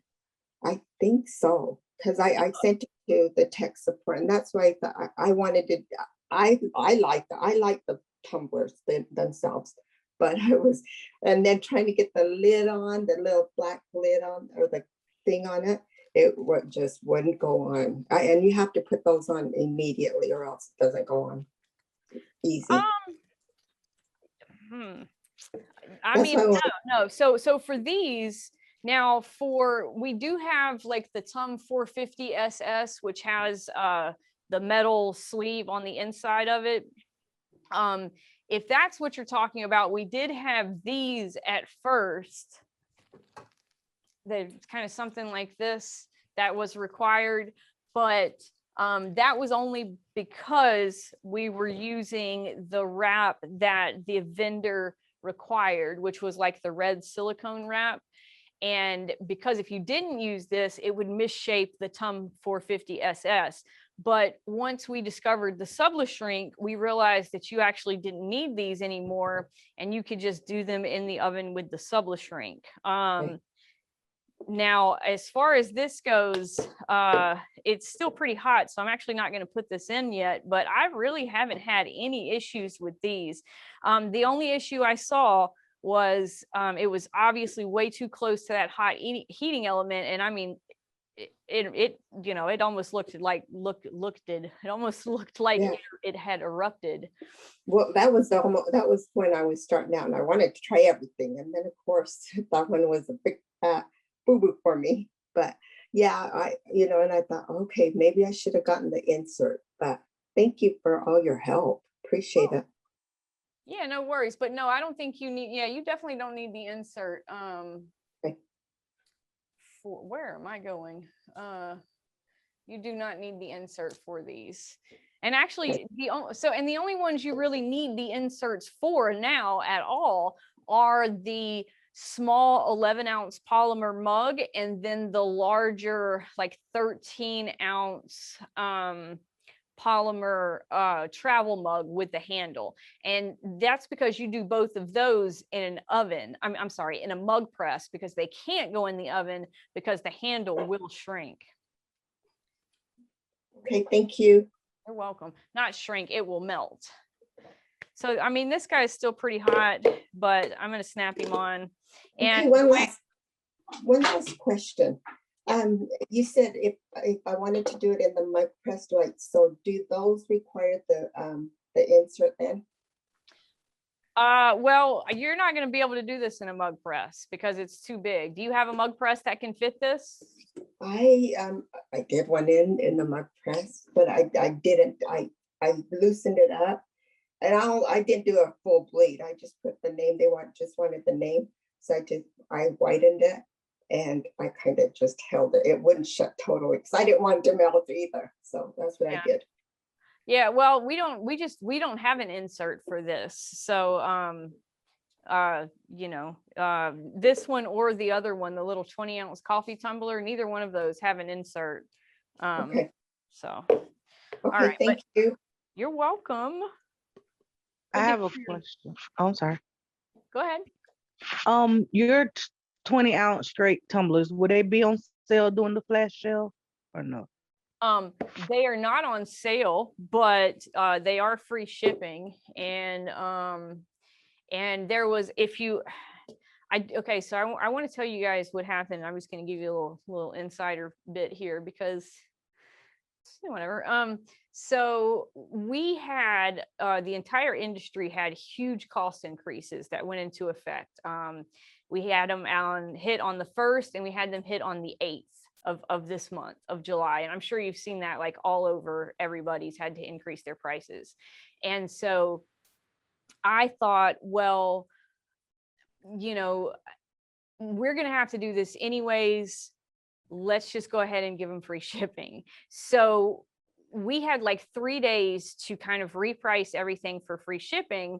I think so, because I sent it to the tech support, and that's why I wanted to. I like the tumblers themselves, but and then trying to get the lid on, the little black lid on, or the thing on it, it just wouldn't go on. And you have to put those on immediately, or else it doesn't go on easy. I mean, no. So for these now, we do have like the TUM 450 SS, which has the metal sleeve on the inside of it. If that's what you're talking about, we did have these at first. They're kind of something like this that was required, but that was only because we were using the wrap that the vendor required, which was like the red silicone wrap. And because if you didn't use this, it would misshape the TUM 450 SS. But once we discovered the SubliShrink, we realized that you actually didn't need these anymore, and you could just do them in the oven with the SubliShrink. Now, as far as this goes, it's still pretty hot, so I'm actually not going to put this in yet, but I really haven't had any issues with these. The only issue I saw was it was obviously way too close to that hot heating element, and I mean, it you know, it almost looked like it had erupted. Well, that was when I was starting out, and I wanted to try everything, and then of course that one was a big boo-boo for me. But yeah, and I thought, okay, maybe I should have gotten the insert, but thank you for all your help. Appreciate it. Yeah, no worries. But no, I don't think you need, you definitely don't need the insert. Okay. Where am I going? You do not need the insert for these. And actually, the only ones you really need the inserts for now at all are the small 11-ounce polymer mug, and then the larger like 13-ounce polymer travel mug with the handle. And that's because you do both of those in an oven. I'm sorry, in a mug press, because they can't go in the oven because the handle will shrink. Okay, thank you. You're welcome. Not shrink, it will melt. So, I mean, this guy is still pretty hot, but I'm going to snap him on. And okay, one last question. You said if I wanted to do it in the mug press, so do those require the insert then? Well, you're not going to be able to do this in a mug press because it's too big. Do you have a mug press that can fit this? I did one in the mug press, but I didn't. I loosened it up, and I didn't do a full bleed. I just put the name. Just wanted the name, so I whitened it, and I kind of just held it. It wouldn't shut totally because I didn't want it to melt either. So that's what I did. Yeah, well, we don't have an insert for this. So this one or the other one, the little 20-ounce coffee tumbler, neither one of those have an insert. Okay. So okay, all right, thank you. You're welcome. I have a question. Oh, I'm sorry. Go ahead. Your 20-ounce straight tumblers, would they be on sale during the flash sale or no? They are not on sale, but they are free shipping. And there was, okay, so I want to tell you guys what happened. I'm just going to give you a little insider bit here because whatever. So we had, the entire industry had huge cost increases that went into effect. We had them hit on the 1st, and we had them hit on the 8th of this month of July. And I'm sure you've seen that like all over, everybody's had to increase their prices. And so I thought, well, you know, we're going to have to do this anyways. Let's just go ahead and give them free shipping. So we had like 3 days to kind of reprice everything for free shipping.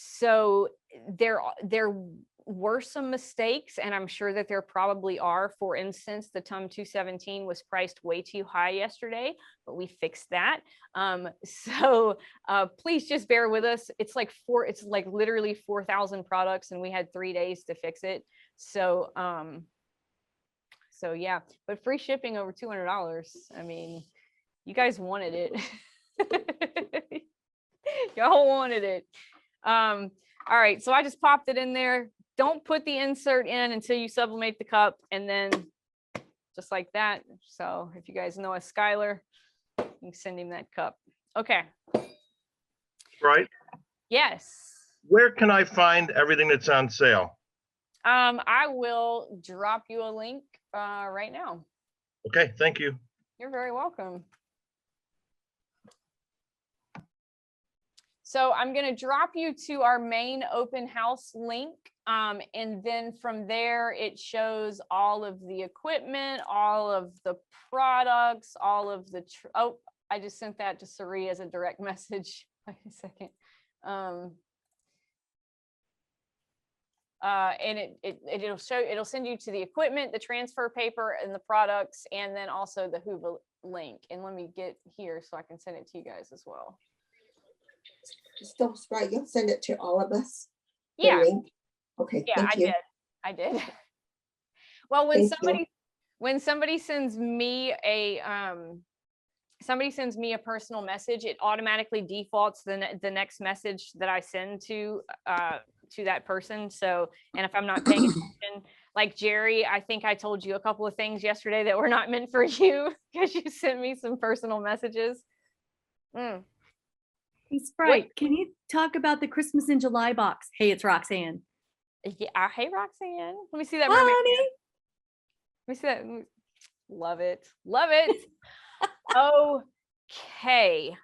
So there were some mistakes, and I'm sure that there probably are. For instance, the TUM 217 was priced way too high yesterday, but we fixed that. So please just bear with us. It's like literally 4,000 products, and we had 3 days to fix it. So so yeah, but free shipping over $200. I mean, you guys wanted it. Y'all wanted it. All right, so I just popped it in there. Don't put the insert in until you sublimate the cup, and then just like that. So if you guys know a Skylar, you can send him that cup. Okay. Right. Yes. Where can I find everything that's on sale? I will drop you a link right now. Okay, thank you. You're very welcome. So I'm going to drop you to our main open house link. And then from there, it shows all of the equipment, all of the products, all of the, oh, I just sent that to Sari as a direct message. Wait a second. And it'll send you to the equipment, the transfer paper, and the products, and then also the Hoover link. And let me get here so I can send it to you guys as well. Still Sprite, you'll send it to all of us? The Yeah. link? Okay, Yeah, thank you. I did. Well, Thank when somebody sends me a personal message, it automatically defaults the next message that I send to that person. So, and if I'm not paying attention, like Jerry, I think I told you a couple of things yesterday that were not meant for you because you sent me some personal messages. Hey, Sprite, can you talk about the Christmas in July box? Hey, it's Roxanne. Yeah, hey Roxanne. Let me see that. Honey. Let me see that. Love it. Love it. Okay.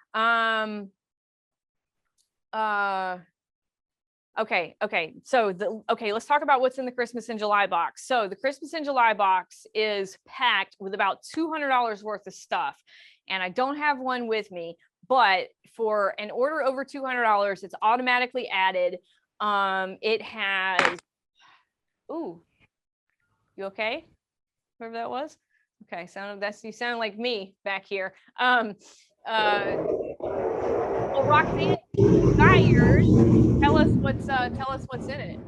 Okay. So let's talk about what's in the Christmas in July box. So the Christmas in July box is packed with about $200 worth of stuff. And I don't have one with me, but for an order over $200, it's automatically added. It has, ooh, you okay? Whoever that was? Okay, you sound like me back here. Well, Roxanne, got yours. Tell us what's in it.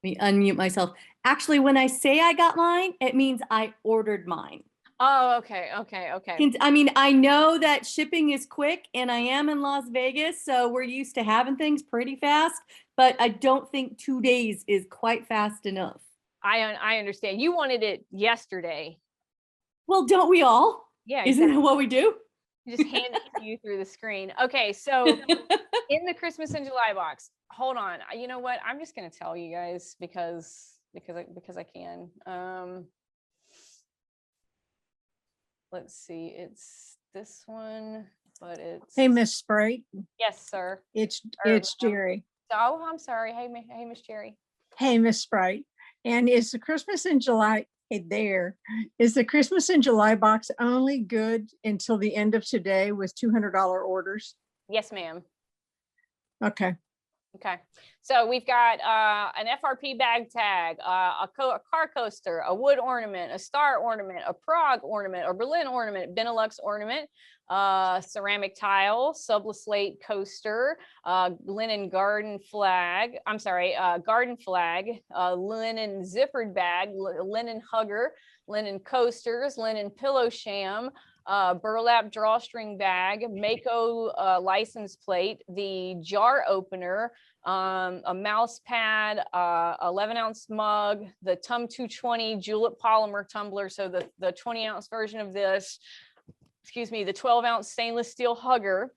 Let me unmute myself. Actually, when I say I got mine, it means I ordered mine. Oh, okay. I mean, I know that shipping is quick, and I am in Las Vegas, so we're used to having things pretty fast, but I don't think 2 days is quite fast enough. I understand. You wanted it yesterday. Well, don't we all? Yeah. Isn't that what we do? Just hand it to you through the screen. Okay, so in the Christmas in July box, hold on. You know what? I'm just gonna tell you guys because I can. Let's see. It's this one, but it's. Hey, Miss Sprite. Yes, sir. It's Jerry. Oh, I'm sorry. Hey, Miss Jerry. Hey, Miss Sprite. And is the Christmas in July is the Christmas in July box only good until the end of today with $200 orders? Yes, ma'am. Okay. Okay, so we've got an FRP bag tag, a car coaster, a wood ornament, a star ornament, a Prague ornament, a Berlin ornament, Benelux ornament, ceramic tile, Sublislate coaster, linen garden flag, garden flag, linen zippered bag, linen hugger, linen coasters, linen pillow sham, burlap drawstring bag, Mako license plate, the jar opener, a mouse pad, 11-ounce mug, the Tum 220 julep polymer tumbler, so the 20-ounce version of this, excuse me, the 12-ounce stainless steel hugger,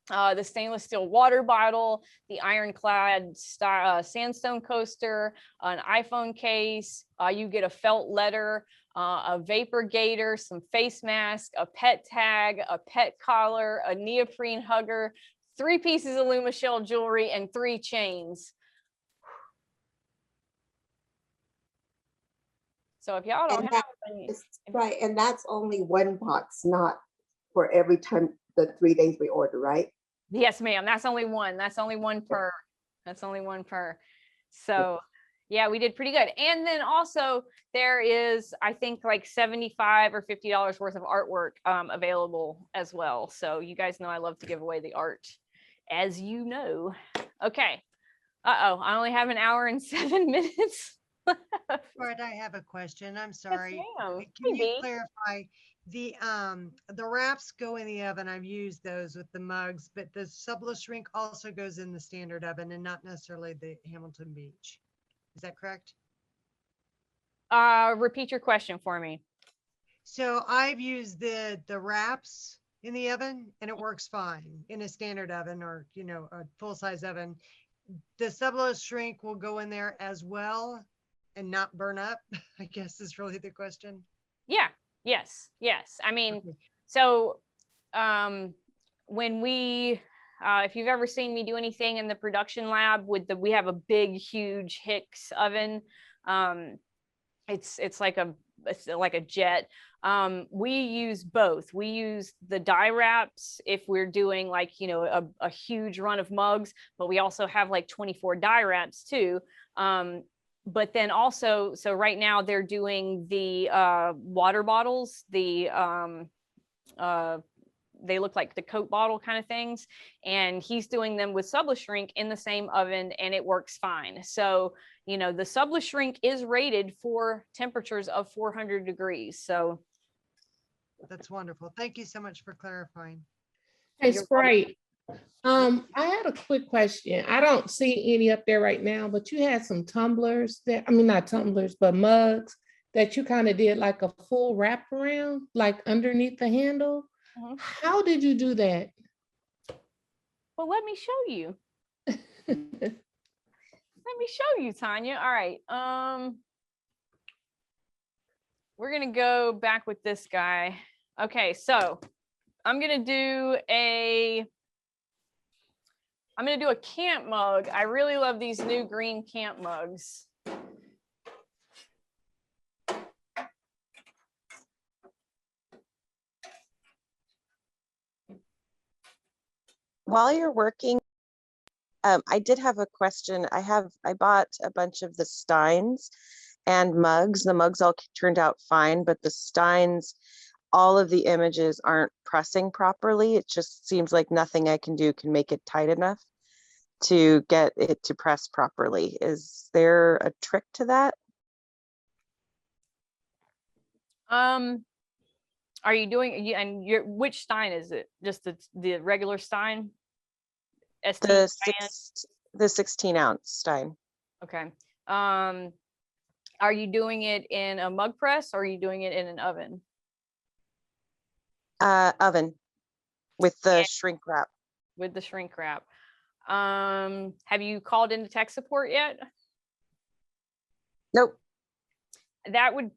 the stainless steel water bottle, the ironclad sandstone coaster, an iPhone case, you get a felt letter, a vapor gator, some face mask, a pet tag, a pet collar, a neoprene hugger, 3 pieces of Luma shell jewelry, and 3 chains. So if y'all don't And have that any, is right, and that's only one box, not for every time the 3 days we order, right? yes, ma'am, that's only one. That's only one per. That's only one per. So yeah, we did pretty good. And then also there is, I think, like $75 or $50 worth of artwork available as well. So you guys know I love to give away the art, as you know. Okay. Uh-oh, I only have an hour and 7 minutes left. Right, I have a question. I'm Yes, sorry. ma'am. Can you Maybe. clarify the wraps go in the oven? I've used those with the mugs, but the SubliShrink also goes in the standard oven and not necessarily the Hamilton Beach. Is that correct? Repeat your question for me. So I've used the wraps in the oven and it works fine in a standard oven or, you know, a full size oven. The SubliShrink will go in there as well and not burn up, I guess is really the question. Yeah. Yes. Yes. I mean, Okay. so when we, if you've ever seen me do anything in the production lab with we have a big, huge Hicks oven. It's like a jet. We use both. We use the die wraps if we're doing like, you know, a huge run of mugs, but we also have like 24 die wraps too. But then also, so right now they're doing the water bottles, they look like the Coke bottle kind of things. And he's doing them with SubliShrink in the same oven and it works fine. So, you know, the SubliShrink is rated for temperatures of 400 degrees. So That's wonderful. Thank you so much for clarifying. Hey, You're Sprite. I had a quick question. I don't see any up there right now, but you had some tumblers that, I mean, not tumblers, but mugs that you kind of did like a full wraparound, like underneath the handle. Mhm. How did you do that? well, let me show you. Let me show you, Tanya. All right. We're gonna go back with this guy. Okay, so I'm gonna do a camp mug. I really love these new green camp mugs. While you're working, I did have a question. I bought a bunch of the steins and mugs. The mugs all turned out fine, but the steins, all of the images aren't pressing properly. It just seems like nothing I can do can make it tight enough to get it to press properly. Is there a trick to that? Are you doing, and which stein is it? Just the regular stein? ST The 16-ounce stein. Okay. Are you doing it in a mug press or are you doing it in an oven? Oven with the shrink wrap. With the shrink wrap. Have you called into tech support yet? Nope. That would,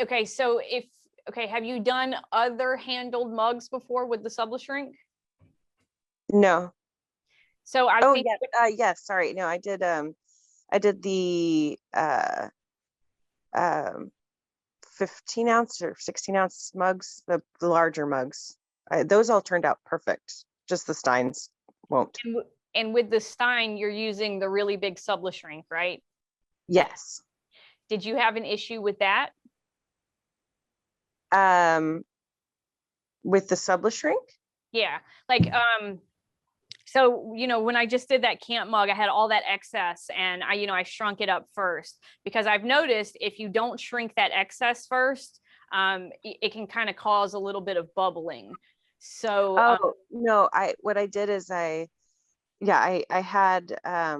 okay, so have you done other handled mugs before with the SubliShrink? No. So I think yes, sorry. No, I did the 15-ounce or 16-ounce mugs, the larger mugs. Those all turned out perfect. Just the steins won't. And with the stein, you're using the really big SubliShrink, right? Yes. Did you have an issue with that? With the SubliShrink? Yeah, like so, you know, when I just did that camp mug, I had all that excess and I shrunk it up first because I've noticed if you don't shrink that excess first, it can kind of cause a little bit of bubbling. So Oh, no, what I did is I had, I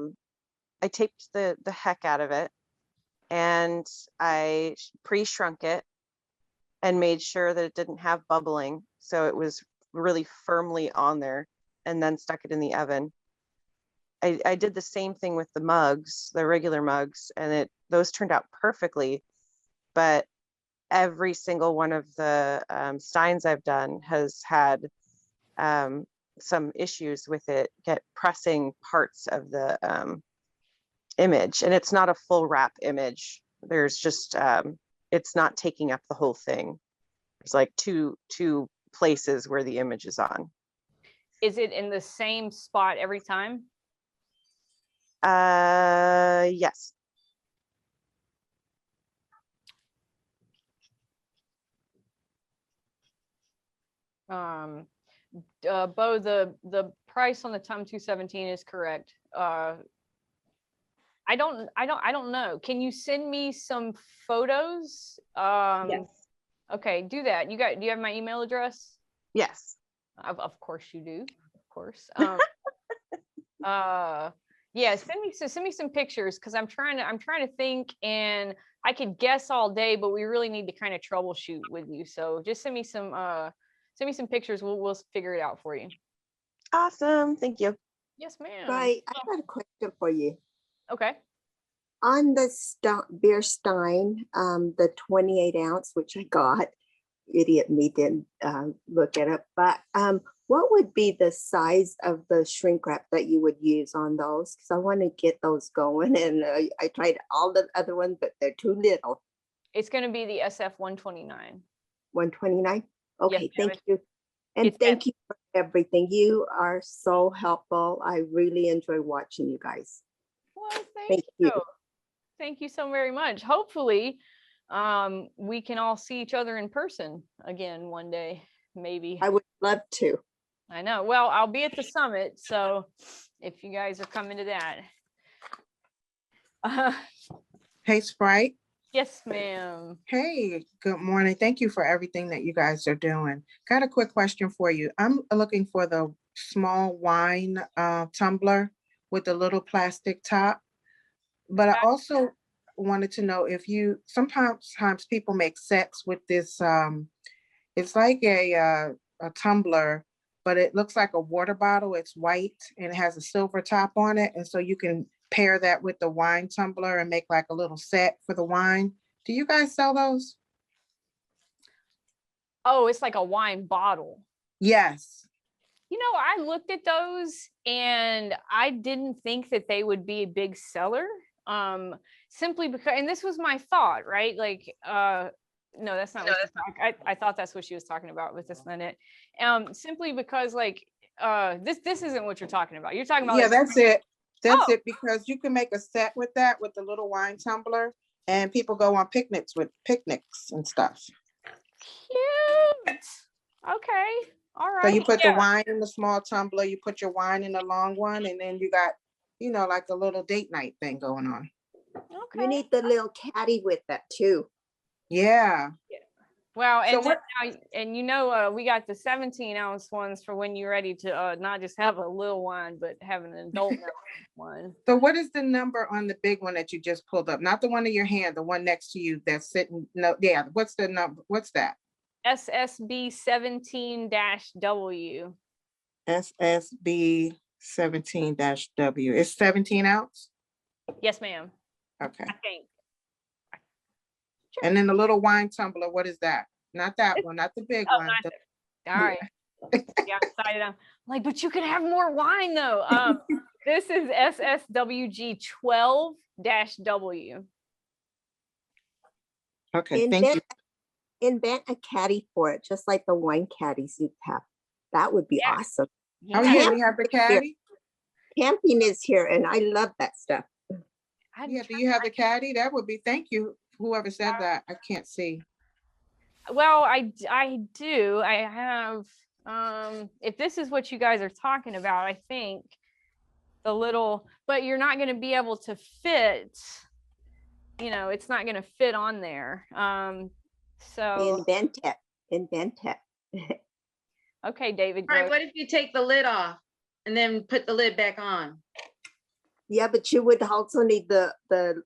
taped the heck out of it, and I pre-shrunk it and made sure that it didn't have bubbling. So it was really firmly on there, and then stuck it in the oven. I did the same thing with the mugs, the regular mugs, and those turned out perfectly. But every single one of the steins I've done has had some issues with it pressing parts of the image, and it's not a full wrap image. There's just it's not taking up the whole thing. There's like two places where the image is on. Is it in the same spot every time? Yes. Bo, the price on the TUM 217 is correct. I don't know. Can you send me some photos? Yes. Okay, do that. Do you have my email address? Yes. Of course you do. Of course. Yeah, send me some pictures, because I'm trying to think, and I could guess all day, but we really need to kind of troubleshoot with you. So just send me some pictures. We'll figure it out for you. Awesome. Thank you. Yes, ma'am. Right. I got a question for you. Okay. On the beer stein, the 28 ounce, which I got, idiot me didn't look it up, but what would be the size of the shrink wrap that you would use on those? Because I want to get those going, and I tried all the other ones, but they're too little. It's going to be the SF 129. 129? Okay, Yes, thank you. And thank you for everything. You are so helpful. I really enjoy watching you guys. Well, Thank you. Thank you so very much. Hopefully, we can all see each other in person again one day, maybe. I would love to. I know. Well, I'll be at the summit, so if you guys are coming to that. Hey, Sprite. Yes, ma'am. Hey, good morning. Thank you for everything that you guys are doing. Got a quick question for you. I'm looking for the small wine tumbler with the little plastic top, but I also wanted to know if sometimes people make sets with this, it's like a tumbler, but it looks like a water bottle. It's white and it has a silver top on it. And so you can pair that with the wine tumbler and make like a little set for the wine. Do you guys sell those? Oh, it's like a wine bottle. Yes. You know, I looked at those and I didn't think that they would be a big seller. Simply because, and this was my thought, right? Like, no, that's not what I thought that's what she was talking about with this minute. Simply because like, this isn't what you're talking about. You're talking about, yeah, like, that's it. That's it, because you can make a set with that, with the little wine tumbler, and people go on picnics and stuff. Cute. Okay. All right. So you put the wine in the small tumbler, you put your wine in the long one, and then you got, like a little date night thing going on. Okay. You need the little caddy with that too. Yeah. Well, and So we got the 17-ounce ones for when you're ready to not just have a little wine, but have an adult one. So what is the number on the big one that you just pulled up? Not the one in your hand, the one next to you that's sitting. No, yeah. What's the number? What's that? SSB 17-W. SSB 17-W. It's 17 ounce? Yes, ma'am. Okay. I think. And then the little wine tumbler, what is that? Not that one, not the big one. All right. Yeah, I'm excited. I'm like, but you can have more wine though. This is SSWG 12-W. Okay, thank you. Invent a caddy for it, just like the wine caddies you have. That would be awesome. Oh yeah, we have the caddy. Camping is here, and I love that stuff. Yeah, do you have the caddy? That would be, thank you. Whoever said that, I can't see. Well, I do. I have, if this is what you guys are talking about, I think the little, but you're not going to be able to fit, it's not going to fit on there. So, Invent it, invent it. okay, David. All right, go. what if you take the lid off and then put the lid back on? Yeah, but you would also need the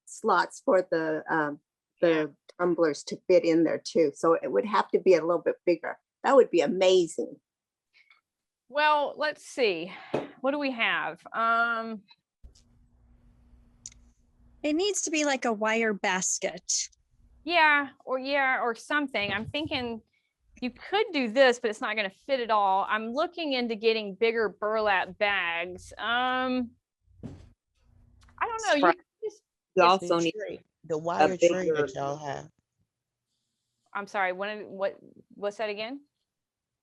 slots for the tumblers to fit in there too. So it would have to be a little bit bigger. That would be amazing. Well, let's see. What do we have? It needs to be like a wire basket. Yeah, or something. I'm thinking you could do this, but it's not going to fit at all. I'm looking into getting bigger burlap bags. I don't know. You just, You also need the wire tray bigger- that y'all have. I'm sorry. What's that again?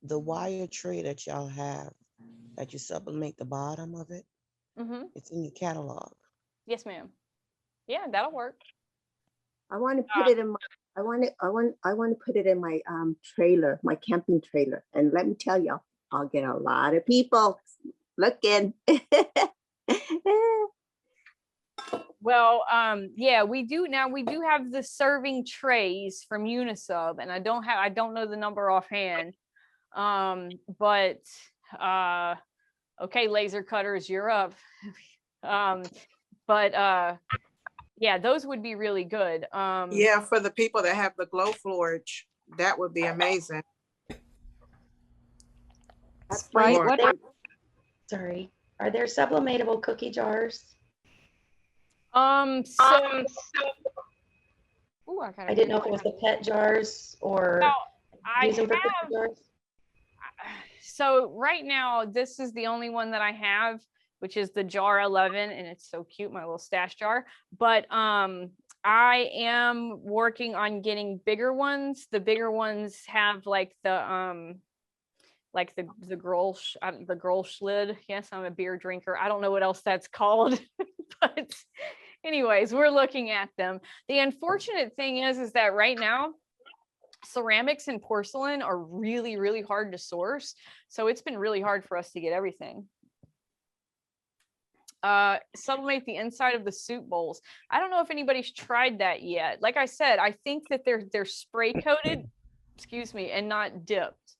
The wire tray that y'all have, that you sublimate the bottom of it. Mm-hmm. It's in your catalog. Yes, ma'am. Yeah, that'll work. I want to put it in my, I want to put it in my trailer, my camping trailer. And let me tell you, I'll get a lot of people looking. Well, yeah, we do have the serving trays from Unisub, and I don't know the number offhand. But okay, laser cutters, you're up. Yeah, those would be really good. Yeah, for the people that have the glow forge, that would be amazing. Sprite, Or- sorry, are there sublimatable cookie jars? Ooh, I didn't know if it was the pet jars or use them for cookie jars. So right now, this is the only one that I have, which is the jar 11, and it's so cute, my little stash jar. But I am working on getting bigger ones. The bigger ones have like the Grolsch lid. Yes, I'm a beer drinker. I don't know what else that's called, but anyways, we're looking at them. The unfortunate thing is that right now, ceramics and porcelain are really, really hard to source. So it's been really hard for us to get everything. Sublimate the inside of the soup bowls. I don't know if anybody's tried that yet. Like I said, I think that they're spray coated, excuse me, and not dipped.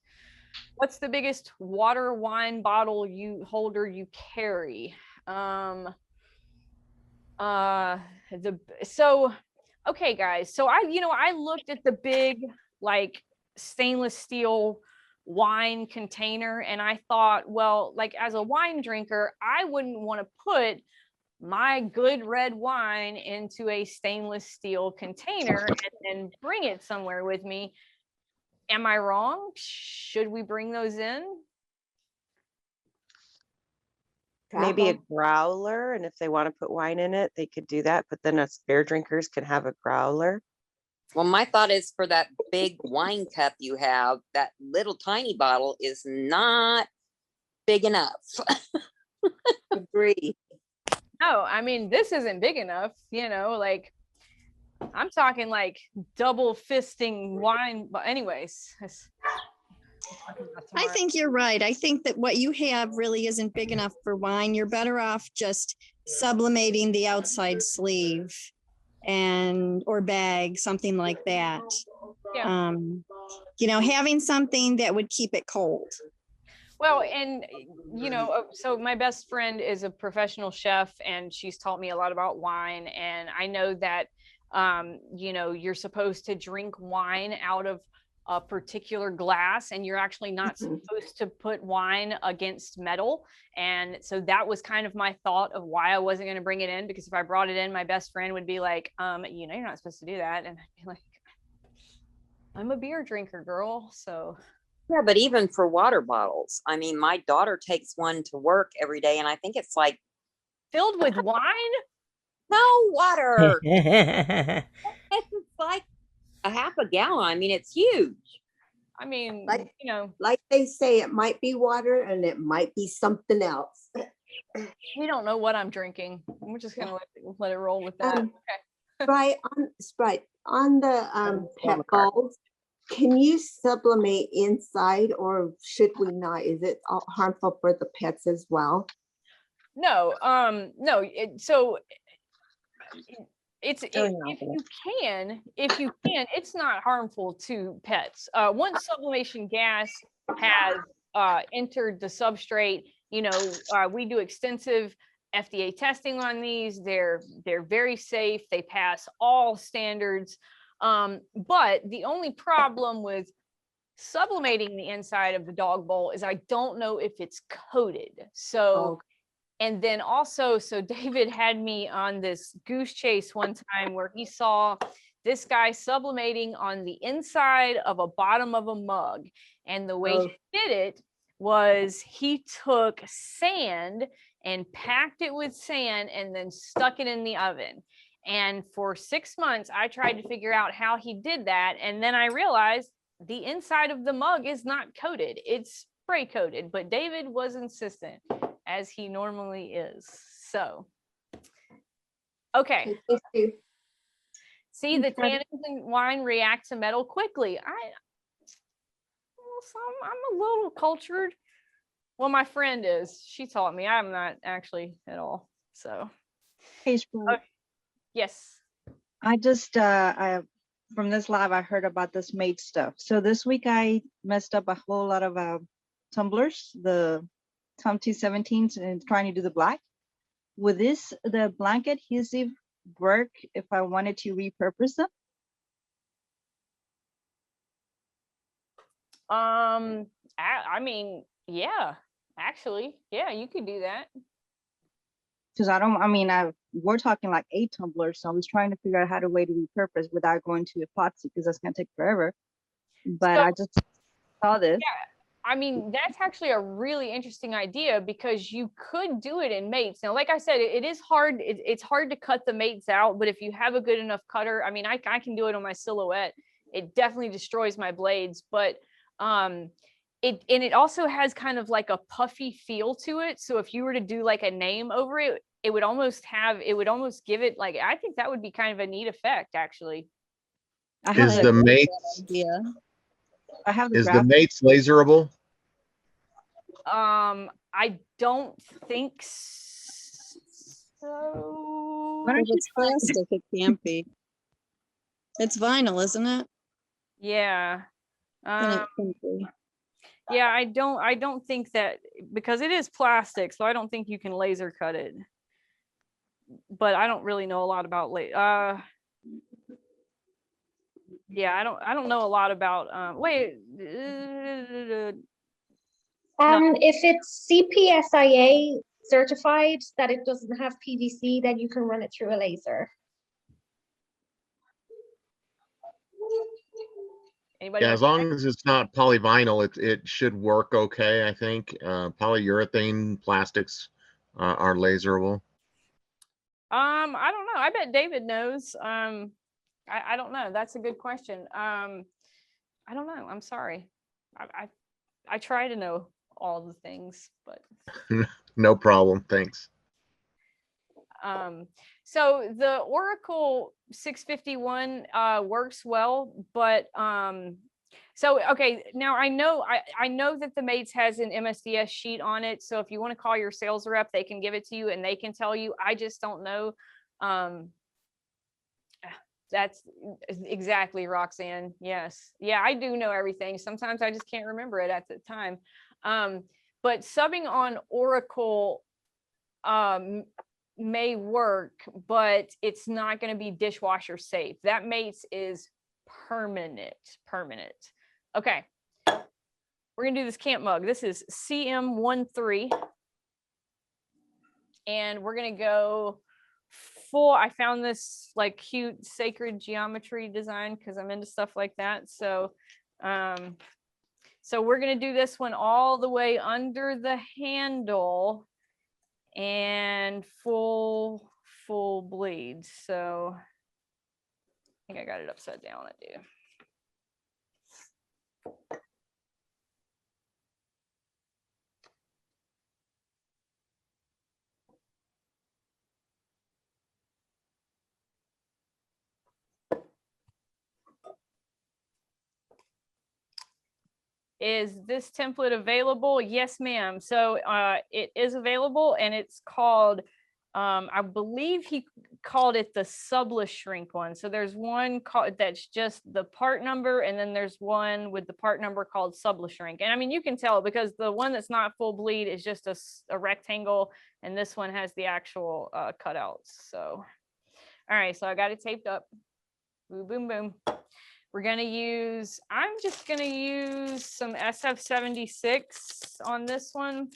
What's the biggest water wine bottle holder you carry? Okay, guys. So I looked at the big like stainless steel wine container, and I thought, well, like as a wine drinker, I wouldn't want to put my good red wine into a stainless steel container and then bring it somewhere with me. Am I wrong? Should we bring those in? Maybe a growler, and if they want to put wine in it, they could do that. But then us beer drinkers can have a growler. Well, my thought is for that big wine cup you have, that little tiny bottle is not big enough. Agree. No, I mean, this isn't big enough, like I'm talking like double fisting wine. But anyways, I think you're right. I think that what you have really isn't big enough for wine. You're better off just sublimating the outside sleeve or bag, something like that. Yeah. Having something that would keep it cold. Well, and so my best friend is a professional chef, and she's taught me a lot about wine. And I know that you're supposed to drink wine out of a particular glass, and you're actually not supposed to put wine against metal. And so that was kind of my thought of why I wasn't going to bring it in, because if I brought it in, my best friend would be like, you're not supposed to do that. And I'd be like, I'm a beer drinker, girl. So Yeah, but even for water bottles, I mean, my daughter takes one to work every day, and I think it's like filled with wine. No, water. It's like a half a gallon. I mean, it's huge. I mean, like they say, it might be water and it might be something else. We don't know what I'm drinking. We're just gonna let it roll with that. Okay. Sprite on the pet bowls. Can you sublimate inside, or should we not? Is it harmful for the pets as well? No, no. So It's Really if you can, it's not harmful to pets. Once sublimation gas has entered the substrate, you know, we do extensive FDA testing on these. They're very safe. They pass all standards. But the only problem with sublimating the inside of the dog bowl is I don't know if it's coated. So and then also, so David had me on this goose chase one time where he saw this guy sublimating on the inside of a bottom of a mug. And the way he did it was he took sand and packed it with sand and then stuck it in the oven. And for 6 months, I tried to figure out how he did that. And then I realized the inside of the mug is not coated, it's spray coated, but David was insistent, as he normally is. So, okay. See, the tannins in wine react to metal quickly. I'm a little cultured. Well, my friend is. She taught me. I'm not actually at all. So, Hey, Sprite. yes. I just from this live, I heard about this mate stuff. So this week I messed up a whole lot of tumblers, the Tom T17s, and trying to do the black. Would the blanket adhesive work if I wanted to repurpose them? I mean, yeah, actually, yeah, you could do that. Because we're talking like 8 tumblers, so I was trying to figure out how to way to repurpose without going to epoxy, because that's gonna take forever. But I just saw this. Yeah, I mean, that's actually a really interesting idea, because you could do it in mates. Now, like I said, it is hard. It's hard to cut the mates out, but if you have a good enough cutter, I mean, I can do it on my Silhouette. It definitely destroys my blades, but it also has kind of like a puffy feel to it. So if you were to do like a name over it, it would almost give it like, I think that would be kind of a neat effect, actually. Is the mates laserable? I don't think so. If it's plastic, it can't be. It's vinyl, isn't it? Yeah. Then it couldn't be. Yeah, I don't think that, because it is plastic, so I don't think you can laser cut it. But I don't really know a lot about yeah, I don't know a lot about if it's CPSIA certified that it doesn't have PVC, then you can run it through a laser. Anybody Yeah, as long as it's not polyvinyl, it should work okay, I think. Polyurethane plastics are laserable. I don't know. I bet David knows. I don't know. That's a good question. I don't know. I'm sorry. I try to know all the things, but No problem. Thanks. so the Oracle 651 works well, but so okay, now I know that the Mates has an MSDS sheet on it, so if you want to call your sales rep, they can give it to you and they can tell you. I just don't know. That's exactly, Roxanne. Yes, yeah, I do know everything. Sometimes I just can't remember it at the time. But subbing on Oracle may work, but it's not going to be dishwasher safe. That Mates is permanent. Okay, we're gonna do this camp mug. This is CM13, and we're gonna go full. I found this like cute sacred geometry design because I'm into stuff like that. So so we're gonna do this one all the way under the handle and full bleed. So I think I got it upside down. I do. Is this template available? Yes, ma'am. So it is available, and it's called, I believe he called it the SubliShrink one. So there's one called that's just the part number, and then there's one with the part number called SubliShrink. And I mean, you can tell because the one that's not full bleed is just a rectangle, and this one has the actual cutouts. So, all right, so I got it taped up. Boom, boom, boom. We're gonna use, I'm just gonna use some SF76 on this one,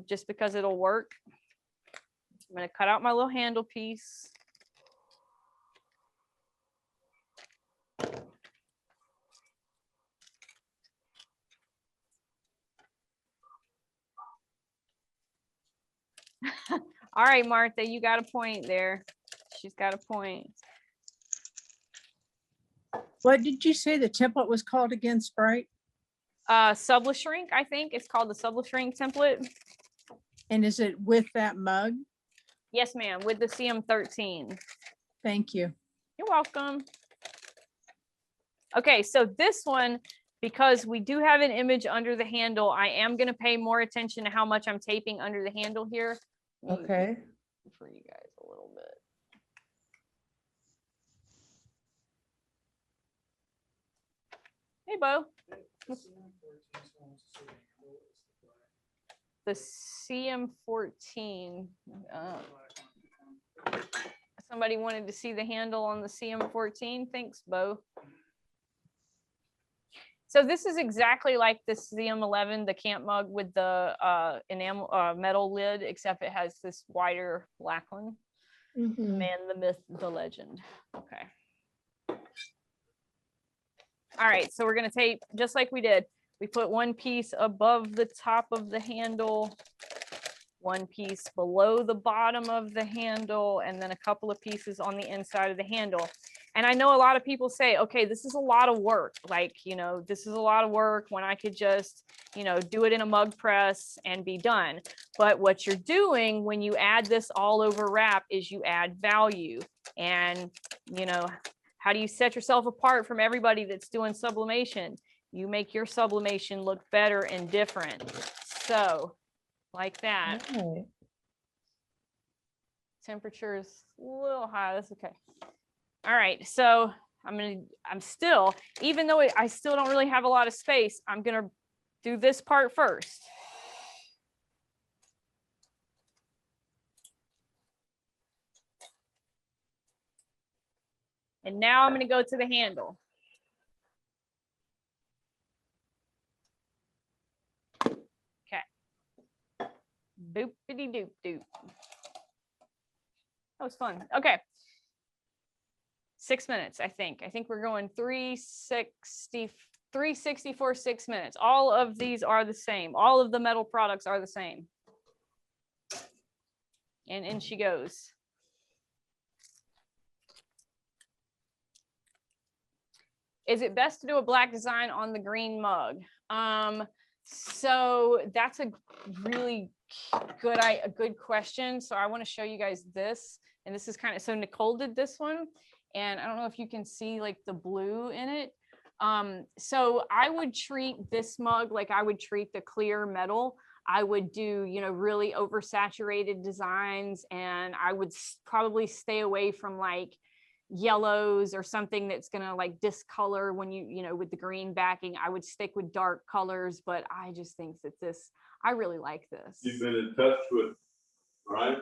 just because it'll work. I'm gonna cut out my little handle piece. All right, Martha, you got a point there. She's got a point. What did you say the template was called again, Sprite? SubliShrink, I think it's called the SubliShrink template. And is it with that mug? Yes, ma'am, with the CM13. Thank you. You're welcome. Okay, so this one, because we do have an image under the handle, I am going to pay more attention to how much I'm taping under the handle here. Okay. For you guys a little bit. Hey, Bo. The CM14. Somebody wanted to see the handle on the CM14. Thanks, Bo. So this is exactly like the CM11, the camp mug with the enamel metal lid, except it has this wider black one. Mm-hmm. Man, the myth, the legend. Okay. All right, so we're gonna tape just like we did. We put one piece above the top of the handle, one piece below the bottom of the handle, and then a couple of pieces on the inside of the handle. And I know a lot of people say, okay, this is a lot of work. Like, you know, this is a lot of work when I could just, you know, do it in a mug press and be done. But what you're doing when you add this all over wrap is you add value. And, you know, how do you set yourself apart from everybody that's doing sublimation? You make your sublimation look better and different. So, like that. Right. Temperature is a little high. That's okay. All right, so I'm still, even though I still don't really have a lot of space, I'm gonna do this part first. And now I'm gonna go to the handle. Okay. Boopity doop doop. That was fun. Okay. 6 minutes, I think. I think we're going 364 6 minutes. All of these are the same. All of the metal products are the same. And in she goes. Is it best to do a black design on the green mug? So that's a really good question. So I want to show you guys this. And this is kind of, so Nicole did this one. And I don't know if you can see like the blue in it. So I would treat this mug like I would treat the clear metal. I would do, you know, really oversaturated designs, and I would probably stay away from like yellows or something that's gonna like discolor when you know, with the green backing. I would stick with dark colors, but I just think that this, I really like this. You've been in touch with, right?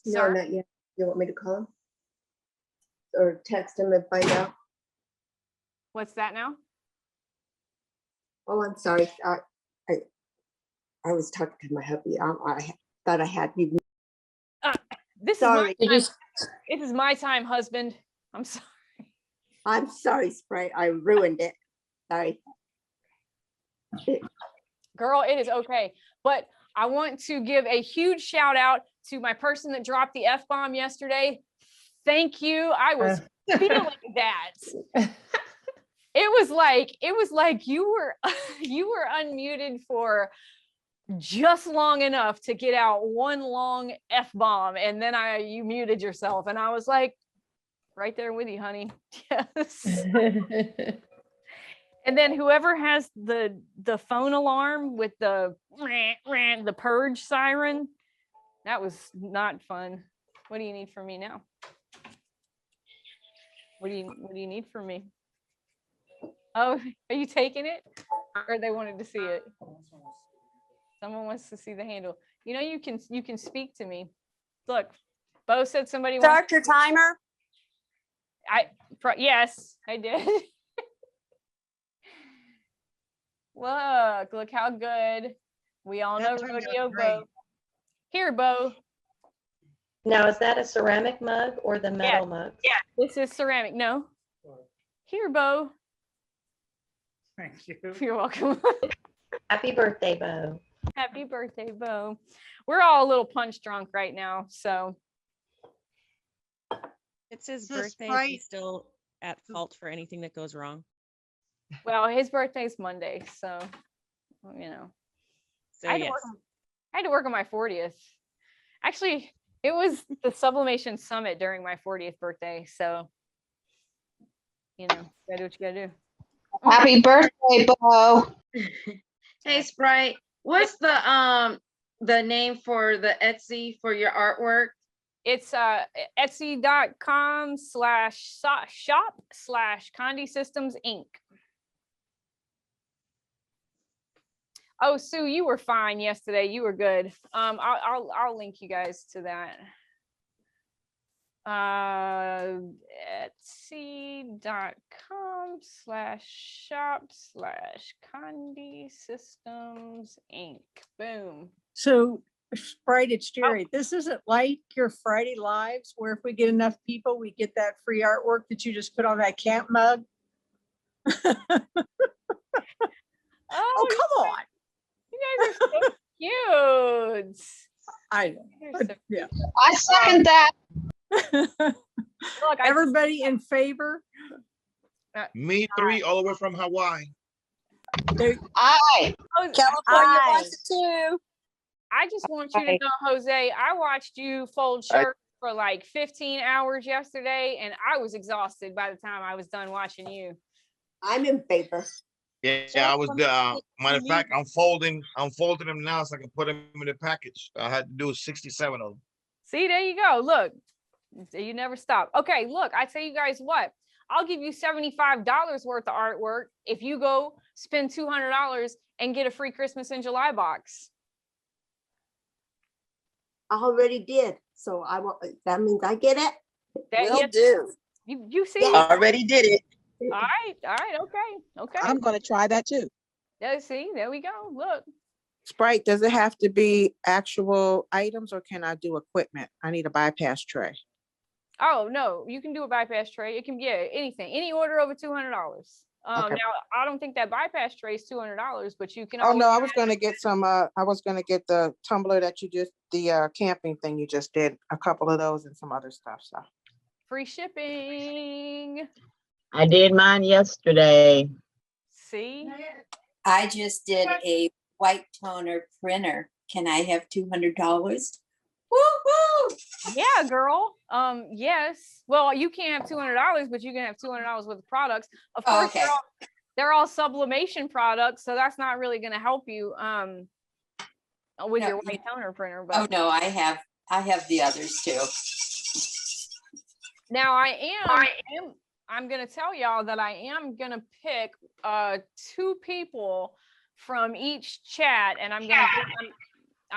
No, not yet. You want me to call him? Or text him and find out? What's that now? Oh, I'm sorry. I was talking to my hubby. I thought I had you. This sorry. This is my time, husband. I'm sorry. I'm sorry, Sprite. I ruined it. Sorry. Girl, it is okay. But I want to give a huge shout out to my person that dropped the F-bomb yesterday. Thank you. I was feeling that. It was like you were unmuted for just long enough to get out one long F-bomb, and then you muted yourself, and I was like, right there with you, honey. Yes. And then whoever has the phone alarm with the purge siren, that was not fun. What do you need from me now? What do you need from me? Oh, are you taking it? Or they wanted to see it? Someone wants to see the handle. You know, you can speak to me. Look, Bo said somebody wants. Start your timer. Yes, I did. Look how good. We all know Rodeo Bo. Here, Bo. Now, is that a ceramic mug or the metal mug? Yeah, this is ceramic. No. Here, Bo. Thank you. You're welcome. Happy birthday, Bo. Happy birthday, Bo. We're all a little punch drunk right now, so. It's his So birthday. Sprite- He's still at fault for anything that goes wrong. Well, his birthday's Monday, so you know. So I had to work on my 40th. Actually, it was the Sublimation Summit during my 40th birthday, so you know, you gotta do what you gotta do. Happy birthday, Bo. Hey, Sprite. What's the name for the Etsy for your artwork? It's etsy.com/shop/Condi Systems Inc. Oh, Sue, you were fine yesterday. You were good. I'll link you guys to that. Etsy.com/shop/Condi Systems Inc. Boom. So Sprite, it's Jerry. This isn't like your Friday Lives where if we get enough people, we get that free artwork that you just put on that camp mug. Oh, come on. You guys are so cute. I know. Yeah. I second that. Look, everybody in favor? Me 3 all the way from Hawaii. Aye. California wants it too. I just want you to know, Jose, I watched you fold shirts for like 15 hours yesterday, and I was exhausted by the time I was done watching you. I'm in favor. Yeah, I was the matter of fact, I'm folding them now so I can put them in the package. I had to do 67 of them. See, there you go. Look, you never stop. Okay, look, I tell you guys what, I'll give you $75 worth of artwork if you go spend $200 and get a free Christmas in July box. I already did. So I want, that means I get it. Will do. You see? Yeah, already did it. All right, okay. I'm gonna try that too. Yeah, see, there we go. Look. Sprite, does it have to be actual items or can I do equipment? I need a bypass tray. Oh no, you can do a bypass tray. It can be anything, any order over $200. Okay. Now I don't think that bypass tray is $200, but you can. Oh no, I was gonna get some. I was gonna get the tumbler that you just the camping thing you just did. A couple of those and some other stuff. So free shipping. I did mine yesterday. See? I just did a white toner printer. Can I have $200? Woo-hoo! Yeah, girl. Yes. Well, you can't have $200, but you can have $200 worth of products. Of course, okay. they're all sublimation products, so that's not really going to help you with your white toner printer. But oh no, I have the others too. Now I'm going to tell y'all that I am going to pick 2 people from each chat, and I'm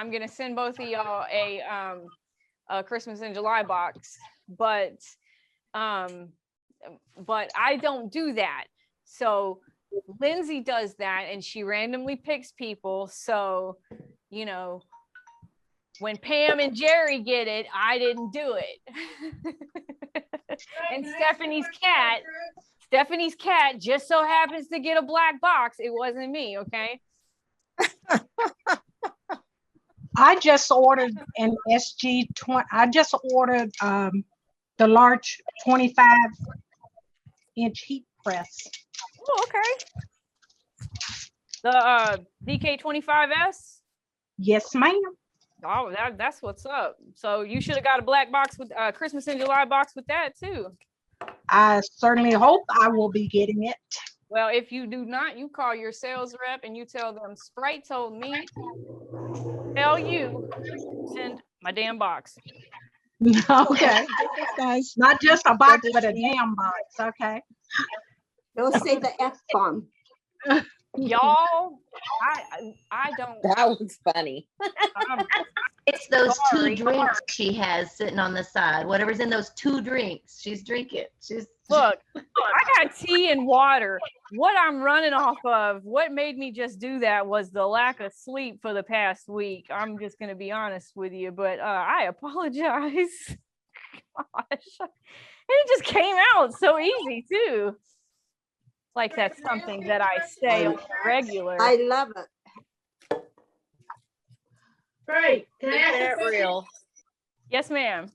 going to send both of y'all a Christmas in July box, but I don't do that. So Lindsay does that, and she randomly picks people. So, you know, when Pam and Jerry get it, I didn't do it. And Stephanie's cat just so happens to get a black box. It wasn't me, okay? I just ordered an SG20. I just ordered the large 25-inch heat press. Oh, okay. The DK25S? Yes, ma'am. Oh, that's what's up. So you should have got a black box with Christmas in July box with that too. I certainly hope I will be getting it. Well, if you do not, you call your sales rep and you tell them Sprite told me, tell you, send my damn box. Okay, Guys, not just a box, but a damn box. Okay. Don't say the F-bomb. Y'all, I don't. That was funny. It's those Sorry. 2 drinks she has sitting on the side. Whatever's in those 2 drinks, she's drinking. Look, I got tea and water. What I'm running off of, what made me just do that was the lack of sleep for the past week. I'm just going to be honest with you, but I apologize. Gosh. And it just came out so easy too. Like that's something that I say on the regular. I love it. Right. Can I Keep ask a that question? real. Yes, ma'am.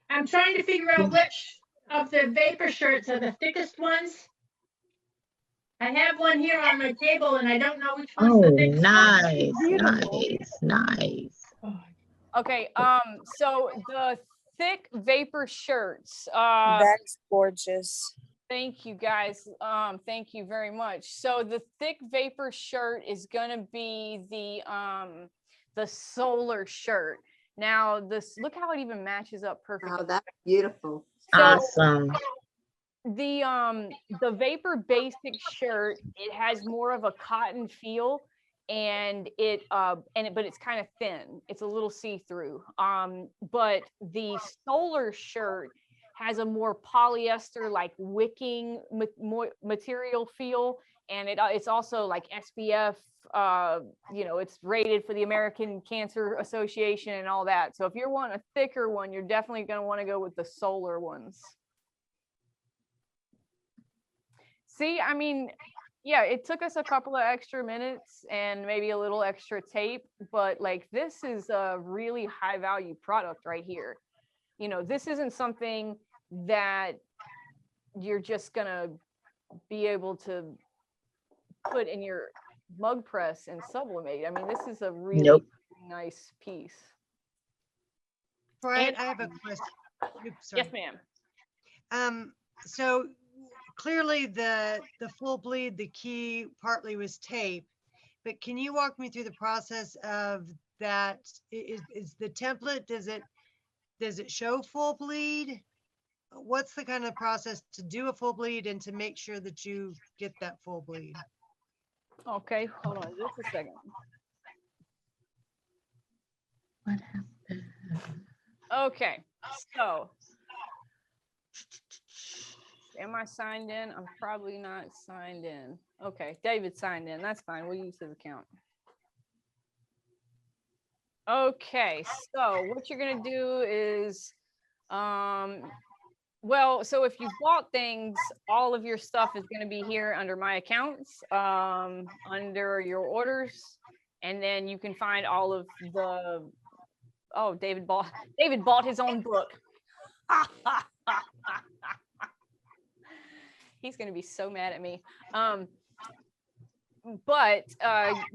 I'm trying to figure out which of the vapor shirts are the thickest ones. I have one here on my table and I don't know which one's the Oh, thickest nice, nice. Okay, so the thick vapor shirts, That's gorgeous. thank you guys. Thank you very much. So the thick vapor shirt is gonna be the solar shirt. Now this, look how it even matches up perfectly. Oh, that's beautiful. So Awesome. the vapor basic shirt, it has more of a cotton feel, and but it's kind of thin. It's a little see-through. But the solar shirt has a more polyester, like wicking material feel, and it's also like SPF. It's rated for the American Cancer Association and all that. So if you're wanting a thicker one, you're definitely going to want to go with the solar ones. See, I mean, yeah, it took us a couple of extra minutes and maybe a little extra tape, but like this is a really high value product right here. This isn't something that you're just gonna be able to put in your mug press and sublimate. I mean, this is a really nice piece. Brian, I have a question. Oops, sorry. Yes, ma'am. So clearly the full bleed, the key partly was tape, but can you walk me through the process of that? Is the template, does it show full bleed? What's the kind of process to do a full bleed and to make sure that you get that full bleed? Okay, hold on just a second. What happened? Okay, so am I signed in? I'm probably not signed in. Okay, David signed in. That's fine. We'll use his account. Okay, so what you're gonna do is, well, so if you bought things, all of your stuff is gonna be here under my accounts, under your orders, and then you can find all of the. Oh, David bought his own book. He's going to be so mad at me. But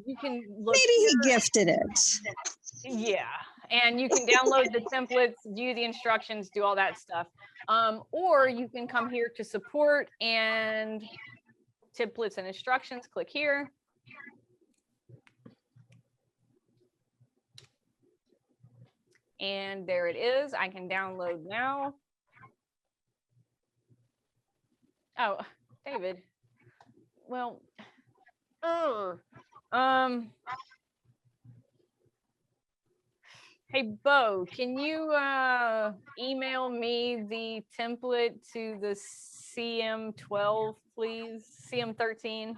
you can look. Maybe he gifted it. Yeah. And you can download the templates, view the instructions, do all that stuff. Or you can come here to support and templates and instructions. Click here. And there it is. I can download now. Oh, David. Well, hey, Bo, can you email me the template to the CM12, please? CM13.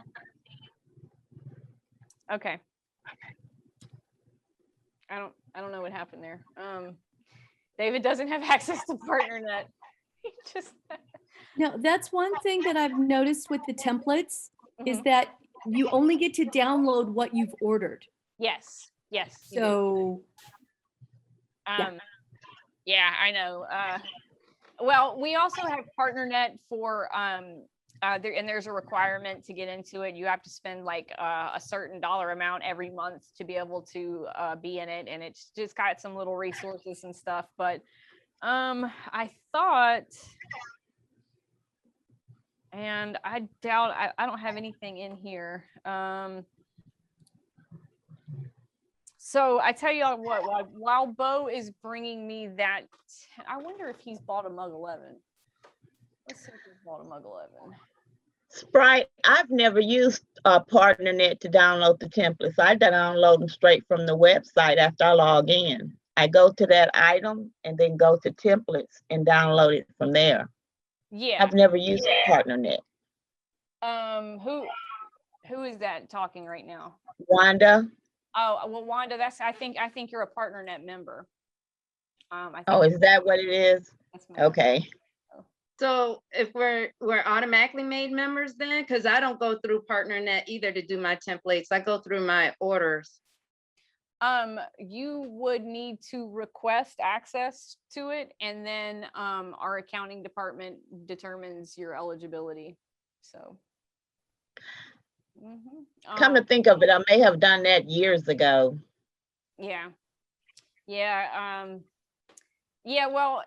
Okay. I don't know what happened there. David doesn't have access to PartnerNet. He just No, that's one thing that I've noticed with the templates is that you only get to download what you've ordered. Yes. So, yeah, I know. Well, we also have PartnerNet for and there's a requirement to get into it. You have to spend like a certain dollar amount every month to be able to be in it, and it's just got some little resources and stuff. But I thought, and I doubt I don't have anything in here. So I tell you what, while Bo is bringing me that, I wonder if he's bought a mug 11. Let's see if he's bought a mug 11. Sprite, I've never used PartnerNet to download the templates. I download them straight from the website after I log in. I go to that item and then go to templates and download it from there. Yeah. I've never used PartnerNet. Who is that talking right now? Wanda. Oh, well, Wanda, I think you're a PartnerNet member. Oh, is that what it is? Okay. So if we're automatically made members then, because I don't go through PartnerNet either to do my templates. I go through my orders. You would need to request access to it, and then our accounting department determines your eligibility. So Come to think of it, I may have done that years ago. yeah. Well,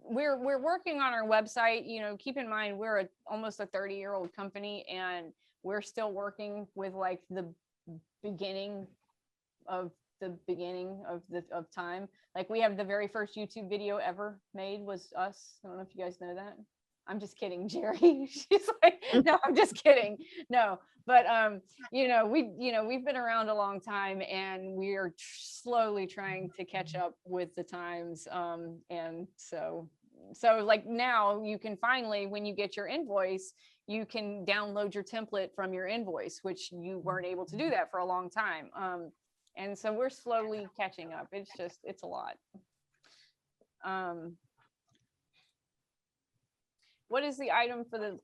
we're working on our website. You know, keep in mind we're almost a 30-year-old company, and we're still working with like the beginning of time. Like we have the very first YouTube video ever made was us. I don't know if you guys know that. I'm just kidding, Jerry. She's like, no, I'm just kidding. No, but we've been around a long time, and we're slowly trying to catch up with the times. And so like now you can finally, when you get your invoice, you can download your template from your invoice, which you weren't able to do that for a long time. And so we're slowly catching up. It's a lot. What is the item for the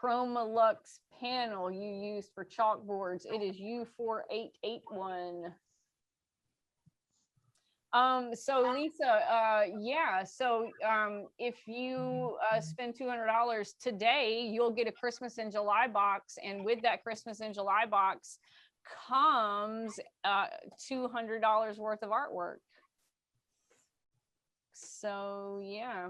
Chromolux panel you use for chalkboards? It is U4881. So Lisa, if you spend $200 today, you'll get a Christmas in July box, and with that Christmas in July box comes $200 worth of artwork. So yeah,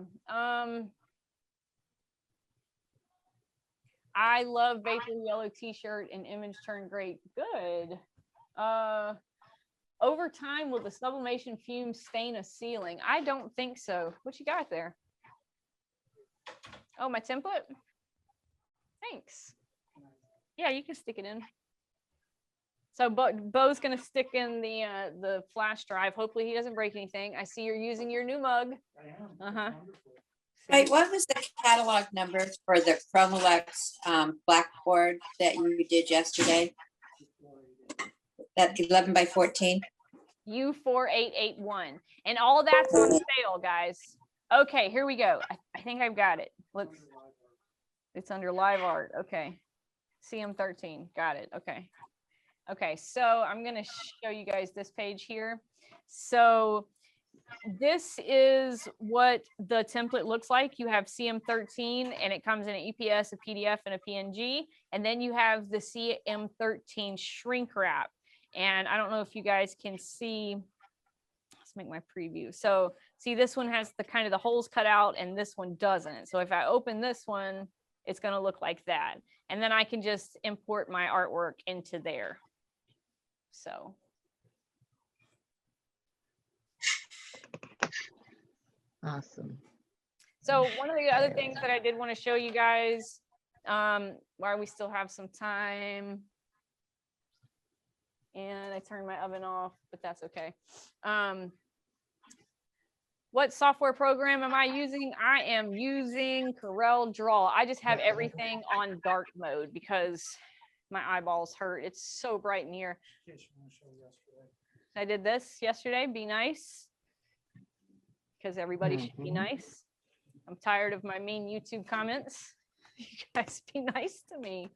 I love Vapor Yellow t-shirt and image turned great. Good. Over time, will the sublimation fume stain a ceiling? I don't think so. What you got there? Oh, my template? Thanks. Yeah, you can stick it in. So Bo's gonna stick in the flash drive. Hopefully he doesn't break anything. I see you're using your new mug. Right, what was the catalog number for the Chromolux blackboard that you did yesterday? That 11 by 14? U4881. And all that's on sale, guys. Okay, here we go. I think I've got it. It's under live art. Okay. CM13. Got it. Okay. Okay, so I'm going to show you guys this page here. So this is what the template looks like. You have CM13 and it comes in an EPS, a PDF, and a PNG. And then you have the CM13 shrink wrap. And I don't know if you guys can see, let's make my preview. So see, this one has the kind of the holes cut out and this one doesn't. So if I open this one, it's going to look like that. And then I can just import my artwork into there. So. Awesome. So one of the other things that I did want to show you guys, while we still have some time, and I turned my oven off, but that's okay. What software program am I using? I am using Corel Draw. I just have everything on dark mode because my eyeballs hurt. It's so bright in here. I did this yesterday. Be nice. Because everybody should be nice. I'm tired of my mean YouTube comments. You guys be nice to me.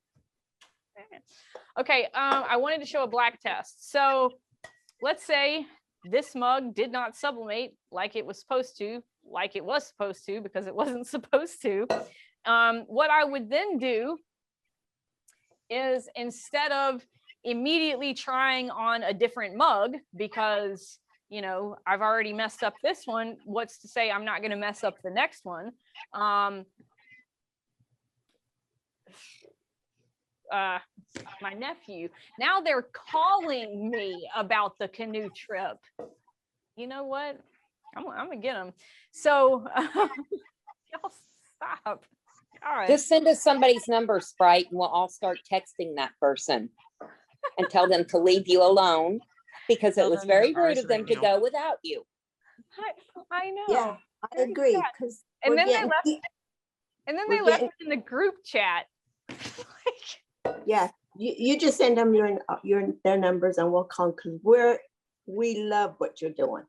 Okay, I wanted to show a black test. So let's say this mug did not sublimate like it was supposed to, because it wasn't supposed to. What I would then do is, instead of immediately trying on a different mug, because you know I've already messed up this one, what's to say I'm not going to mess up the next one? my nephew. Now they're calling me about the canoe trip. You know what? I'm gonna get them. So y'all stop. All right. Just send us somebody's number, Sprite, and we'll all start texting that person and tell them to leave you alone because it was very rude of them to go without you. I know. Yeah, I agree. Because And then they left it in the group chat. Yeah, you just send them their numbers and we'll call because we love what you're doing.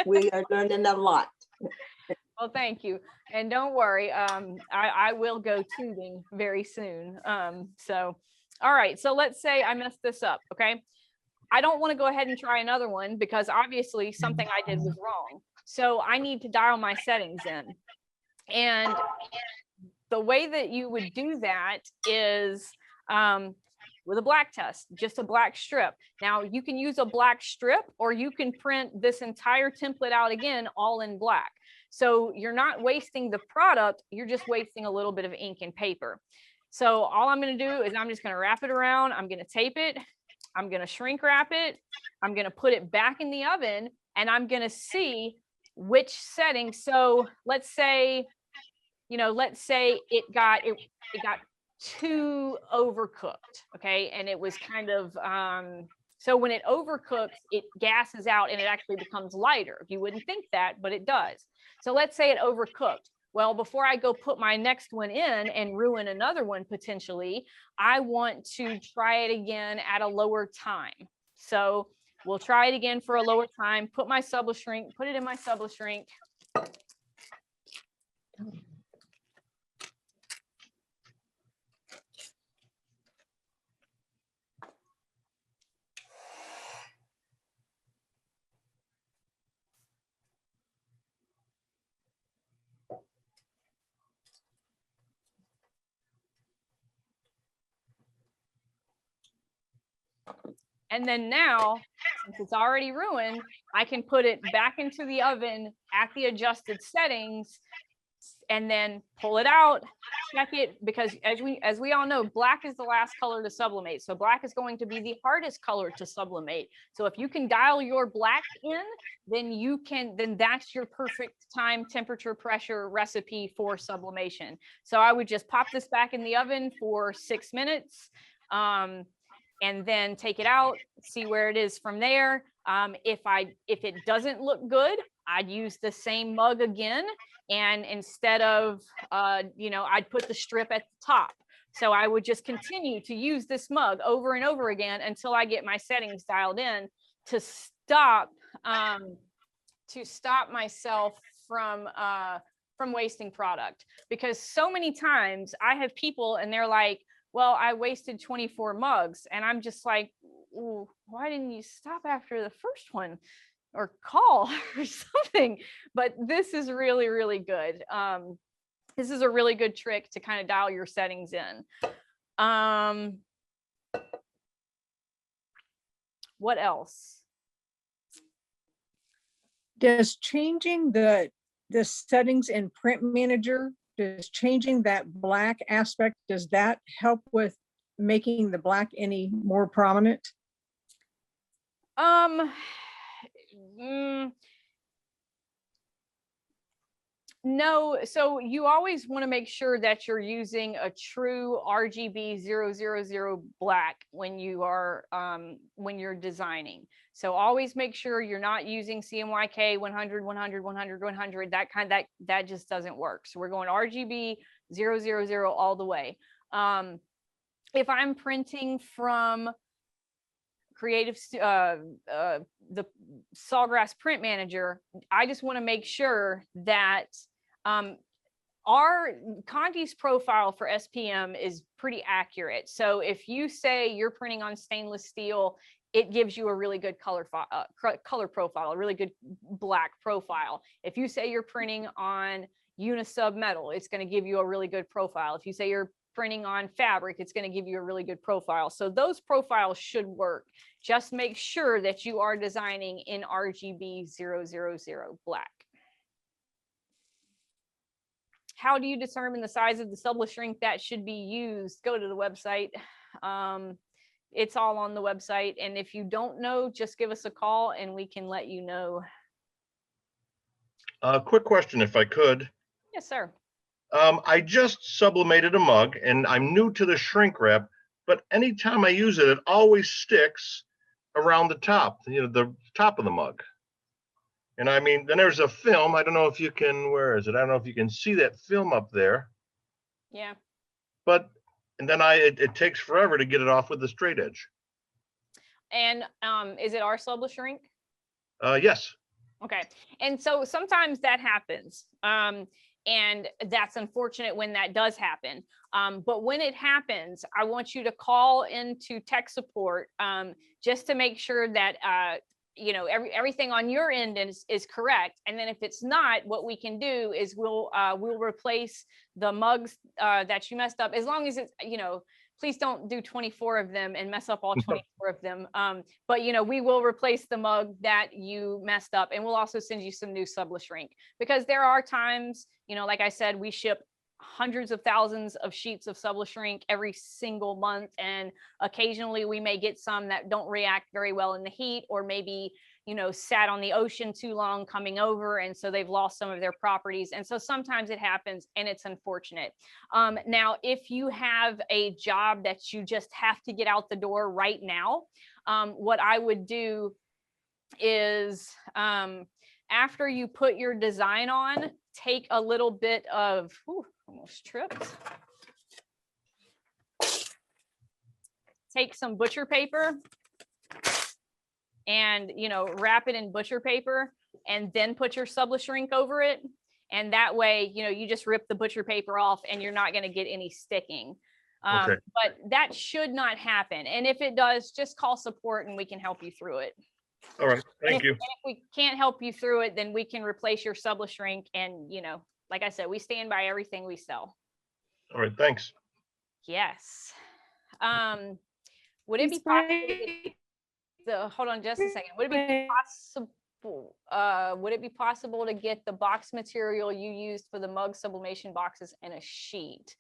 We are learning a lot. Well, thank you. And don't worry, I will go tubing very soon. So, all right. So let's say I messed this up. Okay. I don't want to go ahead and try another one because obviously something I did was wrong. So I need to dial my settings in. And the way that you would do that is with a black test, just a black strip. Now you can use a black strip or you can print this entire template out again, all in black. So you're not wasting the product, you're just wasting a little bit of ink and paper. So all I'm going to do is I'm just going to wrap it around. I'm going to tape it. I'm going to shrink wrap it. I'm going to put it back in the oven and I'm going to see which setting. So let's say, it got too overcooked. Okay. And it was kind of, so when it overcooks, it gases out and it actually becomes lighter. You wouldn't think that, but it does. So let's say it overcooked. Well, before I go put my next one in and ruin another one potentially, I want to try it again at a lower time. So we'll try it again for a lower time, put my SubliShrink, put it in my SubliShrink. And then now, since it's already ruined, I can put it back into the oven at the adjusted settings and then pull it out, check it, because as we all know, black is the last color to sublimate. So black is going to be the hardest color to sublimate. So if you can dial your black in, then that's your perfect time, temperature, pressure recipe for sublimation. So I would just pop this back in the oven for 6 minutes. And then take it out, see where it is from there. If it doesn't look good, I'd use the same mug again. And instead of, I'd put the strip at the top. So I would just continue to use this mug over and over again until I get my settings dialed in to stop myself from wasting product. Because so many times I have people and they're like, well, I wasted 24 mugs. And I'm just like, ooh, why didn't you stop after the first one or call or something? But this is really, really good. This is a really good trick to kind of dial your settings in. What else? Does changing the settings in Print Manager, does changing that black aspect, does that help with making the black any more prominent? No, so you always want to make sure that you're using a true RGB 000 black when you are when you're designing. So always make sure you're not using CMYK 100, 100, 100, 100. That just doesn't work. So we're going RGB 000 all the way. If I'm printing from the Sawgrass Print Manager, I just want to make sure that our Conti's profile for SPM is pretty accurate. So if you say you're printing on stainless steel, it gives you a really good color profile, a really good black profile. If you say you're printing on unisub metal, it's going to give you a really good profile. If you say you're printing on fabric, it's going to give you a really good profile. So those profiles should work. Just make sure that you are designing in RGB 000 black. How do you determine the size of the SubliShrink that should be used? Go to the website. It's all on the website. And if you don't know, just give us a call and we can let you know. Quick question, if I could. Yes, sir. I just sublimated a mug and I'm new to the shrink wrap, but anytime I use it, it always sticks around the top, the top of the mug. And I mean, then there's a film. I don't know if you can, where is it? I don't know if you can see that film up there. Yeah. But, and then it takes forever to get it off with the straight edge. And is it our SubliShrink? Yes. Okay. And so sometimes that happens. And that's unfortunate when that does happen. But when it happens, I want you to call into tech support just to make sure that everything on your end is correct. And then if it's not, what we can do is we'll replace the mugs that you messed up, as long as it's, please don't do 24 of them and mess up all 24 of them. But we will replace the mug that you messed up, and we'll also send you some new SubliShrink, because there are times, like I said, we ship hundreds of thousands of sheets of SubliShrink every single month, and occasionally we may get some that don't react very well in the heat, or maybe sat on the ocean too long coming over, and so they've lost some of their properties. And so sometimes it happens and it's unfortunate. Now, if you have a job that you just have to get out the door right now, what I would do is after you put your design on, take a little bit of, almost tripped. Take some butcher paper and, wrap it in butcher paper, and then put your SubliShrink over it. And that way, you just rip the butcher paper off and you're not going to get any sticking. Okay. But that should not happen. And if it does, just call support and we can help you through it. All right. Thank you. And if we can't help you through it, then we can replace your SubliShrink. And, like I said, we stand by everything we sell. All right. Thanks. Yes. Would it be possible? Hold on just a second. Would it be possible to get the box material you used for the mug sublimation boxes in a sheet?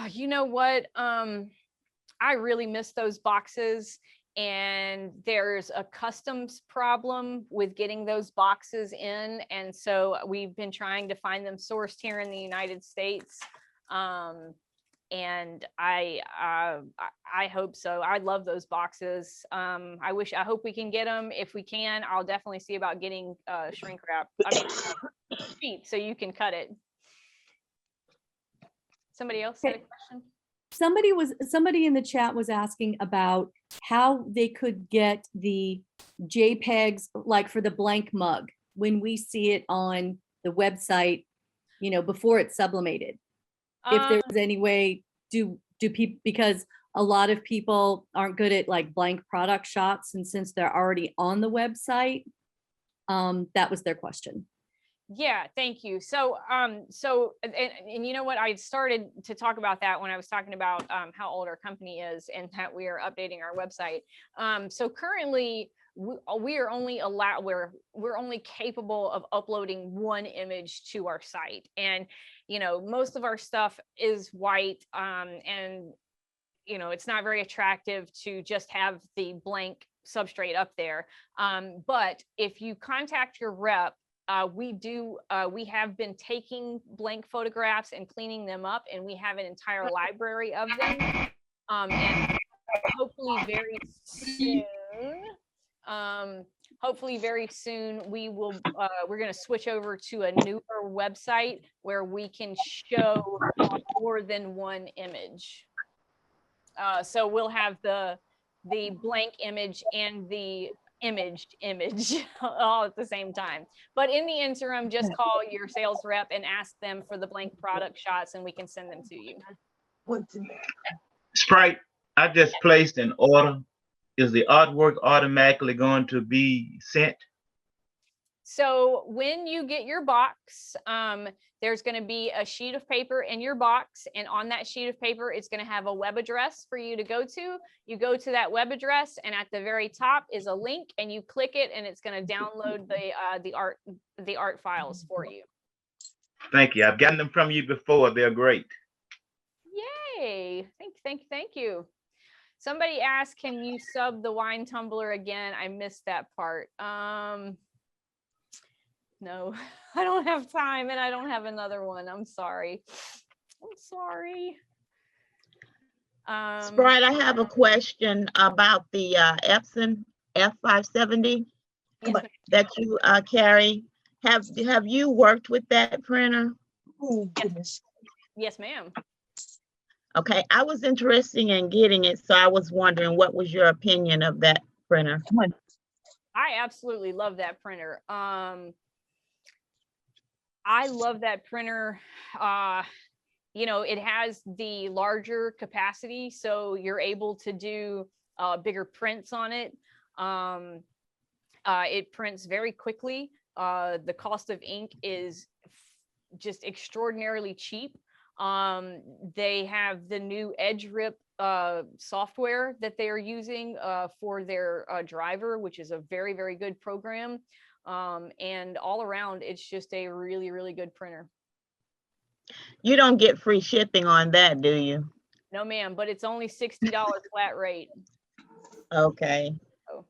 You know what? I really miss those boxes, and there's a customs problem with getting those boxes in. And so we've been trying to find them sourced here in the United States. And I hope so. I love those boxes. I hope we can get them. If we can, I'll definitely see about getting shrink wrap, sheet, so you can cut it. Somebody else had a question? Somebody in the chat was asking about how they could get the JPEGs, like for the blank mug, when we see it on the website, before it's sublimated. If there's any way, do people, because a lot of people aren't good at like blank product shots, and since they're already on the website, that was their question. Yeah, thank you. So, and you know what, I started to talk about that when I was talking about how old our company is and that we are updating our website. So currently, we are only we're only capable of uploading one image to our site, and most of our stuff is white, and it's not very attractive to just have the blank substrate up there. But if you contact your rep, we have been taking blank photographs and cleaning them up, and we have an entire library of them. And hopefully very soon, we're going to switch over to a newer website where we can show more than one image. So we'll have the blank image and the imaged image all at the same time. But in the interim, just call your sales rep and ask them for the blank product shots, and we can send them to you. Sprite, I just placed an order. Is the artwork automatically going to be sent? So when you get your box, there's going to be a sheet of paper in your box, and on that sheet of paper, it's going to have a web address for you to go to. You go to that web address, and at the very top is a link, and you click it, and it's going to download the art files for you. Thank you. I've gotten them from you before. They're great. Yay. Thank you. Somebody asked, can you sub the wine tumbler again? I missed that part. No, I don't have time and I don't have another one. I'm sorry. Sprite, I have a question about the Epson F570 that you carry. Have you worked with that printer? Oh, goodness. Yes, ma'am. Okay, I was interested in getting it, so I was wondering what was your opinion of that printer? I absolutely love that printer. I love that printer. You know, it has the larger capacity, so you're able to do bigger prints on it. It prints very quickly. The cost of ink is just extraordinarily cheap. They have the new Edge Rip software that they are using for their driver, which is a very, very good program. And all around, it's just a really, really good printer. You don't get free shipping on that, do you? No, ma'am, but it's only $60 flat rate. Okay. Oh.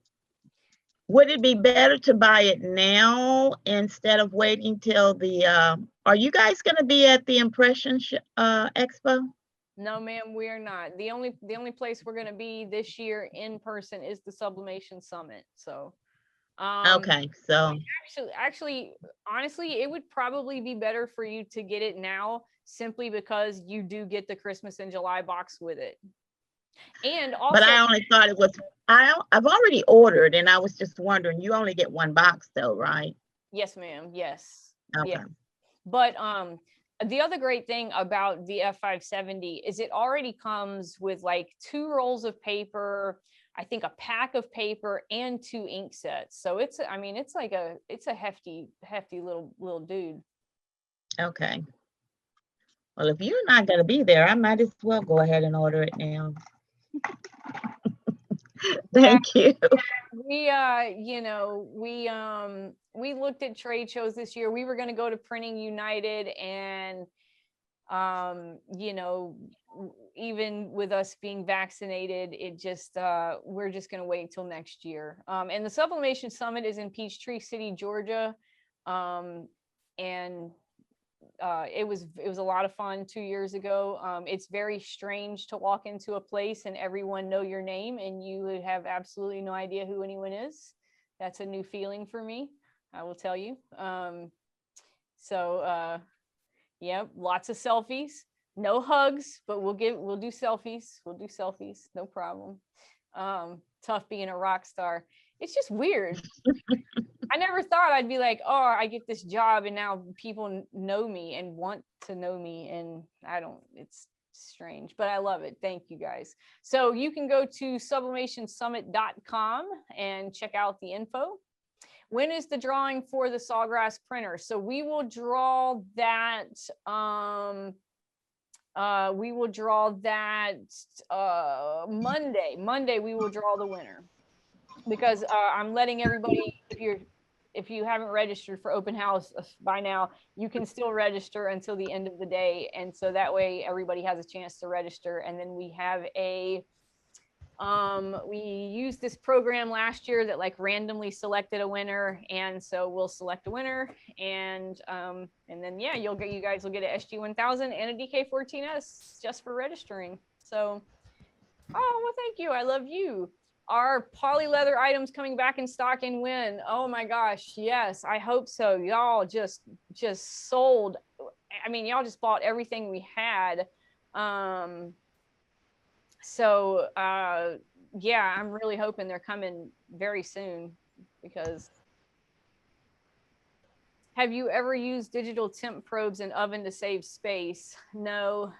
Would it be better to buy it now instead of waiting till the, are you guys going to be at the Impression Expo? No, ma'am, we are not. The only place we're going to be this year in person is the Sublimation Summit. So, okay, so actually, honestly, it would probably be better for you to get it now, simply because you do get the Christmas in July box with it. And also, but I only thought it was, I've already ordered, and I was just wondering, you only get one box though, right? Yes, ma'am. Yes. Okay. Yeah. But the other great thing about the F570 is it already comes with like 2 rolls of paper, I think a pack of paper, and 2 ink sets. So it's, I mean, it's like it's a hefty little dude. Okay. Well, if you're not going to be there, I might as well go ahead and order it now. Thank you. We you know, we looked at trade shows this year. We were going to go to Printing United, and you know, even with us being vaccinated, it just we're just going to wait till next year. And the Sublimation Summit is in Peachtree City, Georgia. And it was a lot of fun 2 years ago. It's very strange to walk into a place and everyone know your name and you would have absolutely no idea who anyone is. That's a new feeling for me, I will tell you. Yeah, lots of selfies, no hugs, but we'll do selfies. We'll do selfies, no problem. Tough being a rock star. It's just weird. I never thought I'd be like, oh, I get this job and now people know me and want to know me, and it's strange, but I love it. Thank you guys. So you can go to sublimationsummit.com and check out the info. When is the drawing for the Sawgrass printer? So we will draw that Monday we will draw the winner, because I'm letting everybody, if you haven't registered for open house by now, you can still register until the end of the day. And so that way everybody has a chance to register. And then we have we used this program last year that like randomly selected a winner. And so we'll select a winner, and then, yeah, you guys will get a SG-1000 and a DK14S just for registering. So, oh, well, thank you. I love you. Are poly leather items coming back in stock, and when? Oh my gosh, yes, I hope so. Y'all just sold. I mean, y'all just bought everything we had. Yeah, I'm really hoping they're coming very soon, because have you ever used digital temp probes in oven to save space? No.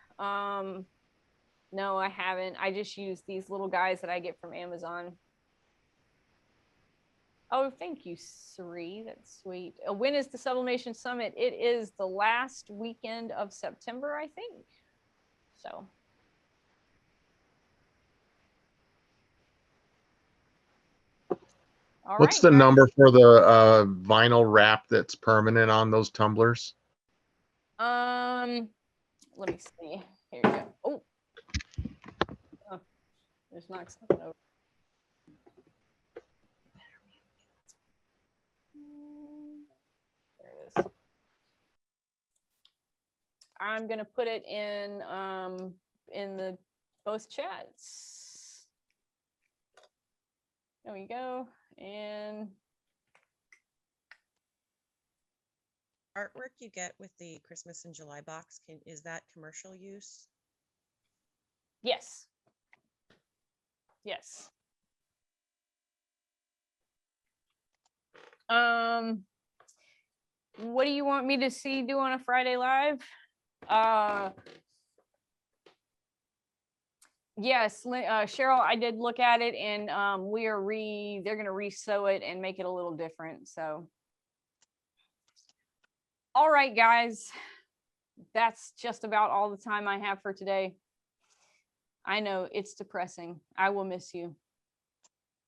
No, I haven't. I just use these little guys that I get from Amazon. Oh, thank you, Sri. That's sweet. When is the Sublimation Summit? It is the last weekend of September, I think. So. All What's right, the number for the vinyl wrap that's permanent on those tumblers? Let me see. Here you go. Oh, Just knock something over. There it is. I'm gonna put it in the both chats. There we go. And Artwork you get with the Christmas in July box, is that commercial use? yes. Yes. What do you want me to do on a Friday live? Yes, Cheryl, I did look at it, and they're gonna re-sew it and make it a little different. So, all right, guys, that's just about all the time I have for today. I know it's depressing. I will miss you,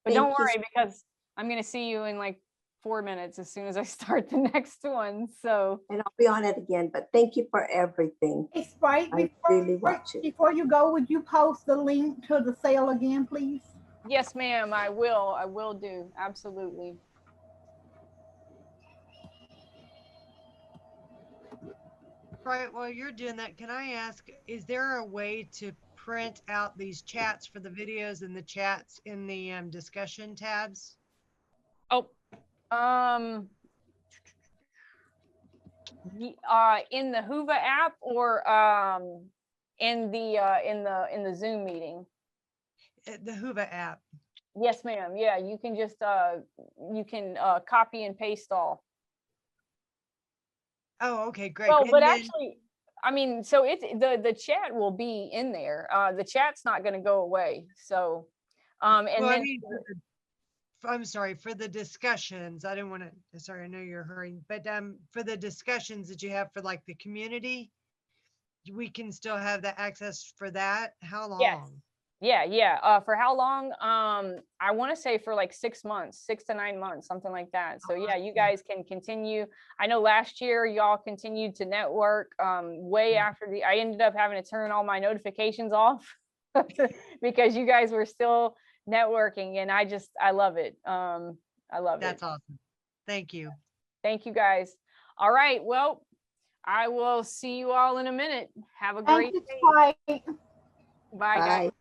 but don't worry, because I'm gonna see you in like 4 minutes as soon as I start the next one. So, and I'll be on it again, but thank you for everything. Hey, Sprite, I really watch it. before you go, would you post the link to the sale again, please? yes, ma'am, I will do. Absolutely. Right, while you're doing that, can I ask, is there a way to print out these chats for the videos and the chats in the discussion tabs? Oh, in the Hoover app, or in the Zoom meeting? The Hoover app. Yes, ma'am. Yeah, you can just copy and paste all. Oh, okay, great. Well, And but then- actually, I mean, so it's the chat will be in there. The chat's not going to go away. So, and well, then I mean, I'm sorry for the discussions. I didn't want to. Sorry, I know you're hurrying, but for the discussions that you have for like the community, we can still have the access for that. How long? yes. Yeah. For how long? I want to say for like 6 months, 6 to 9 months, something like that. So yeah, you guys can continue. I know last year y'all continued to network way after I ended up having to turn all my notifications off because you guys were still networking, and I love it. I love it. That's awesome. Thank you. Thank you, guys. All right. Well, I will see you all in a minute. Have a great day. Bye. Bye, guys.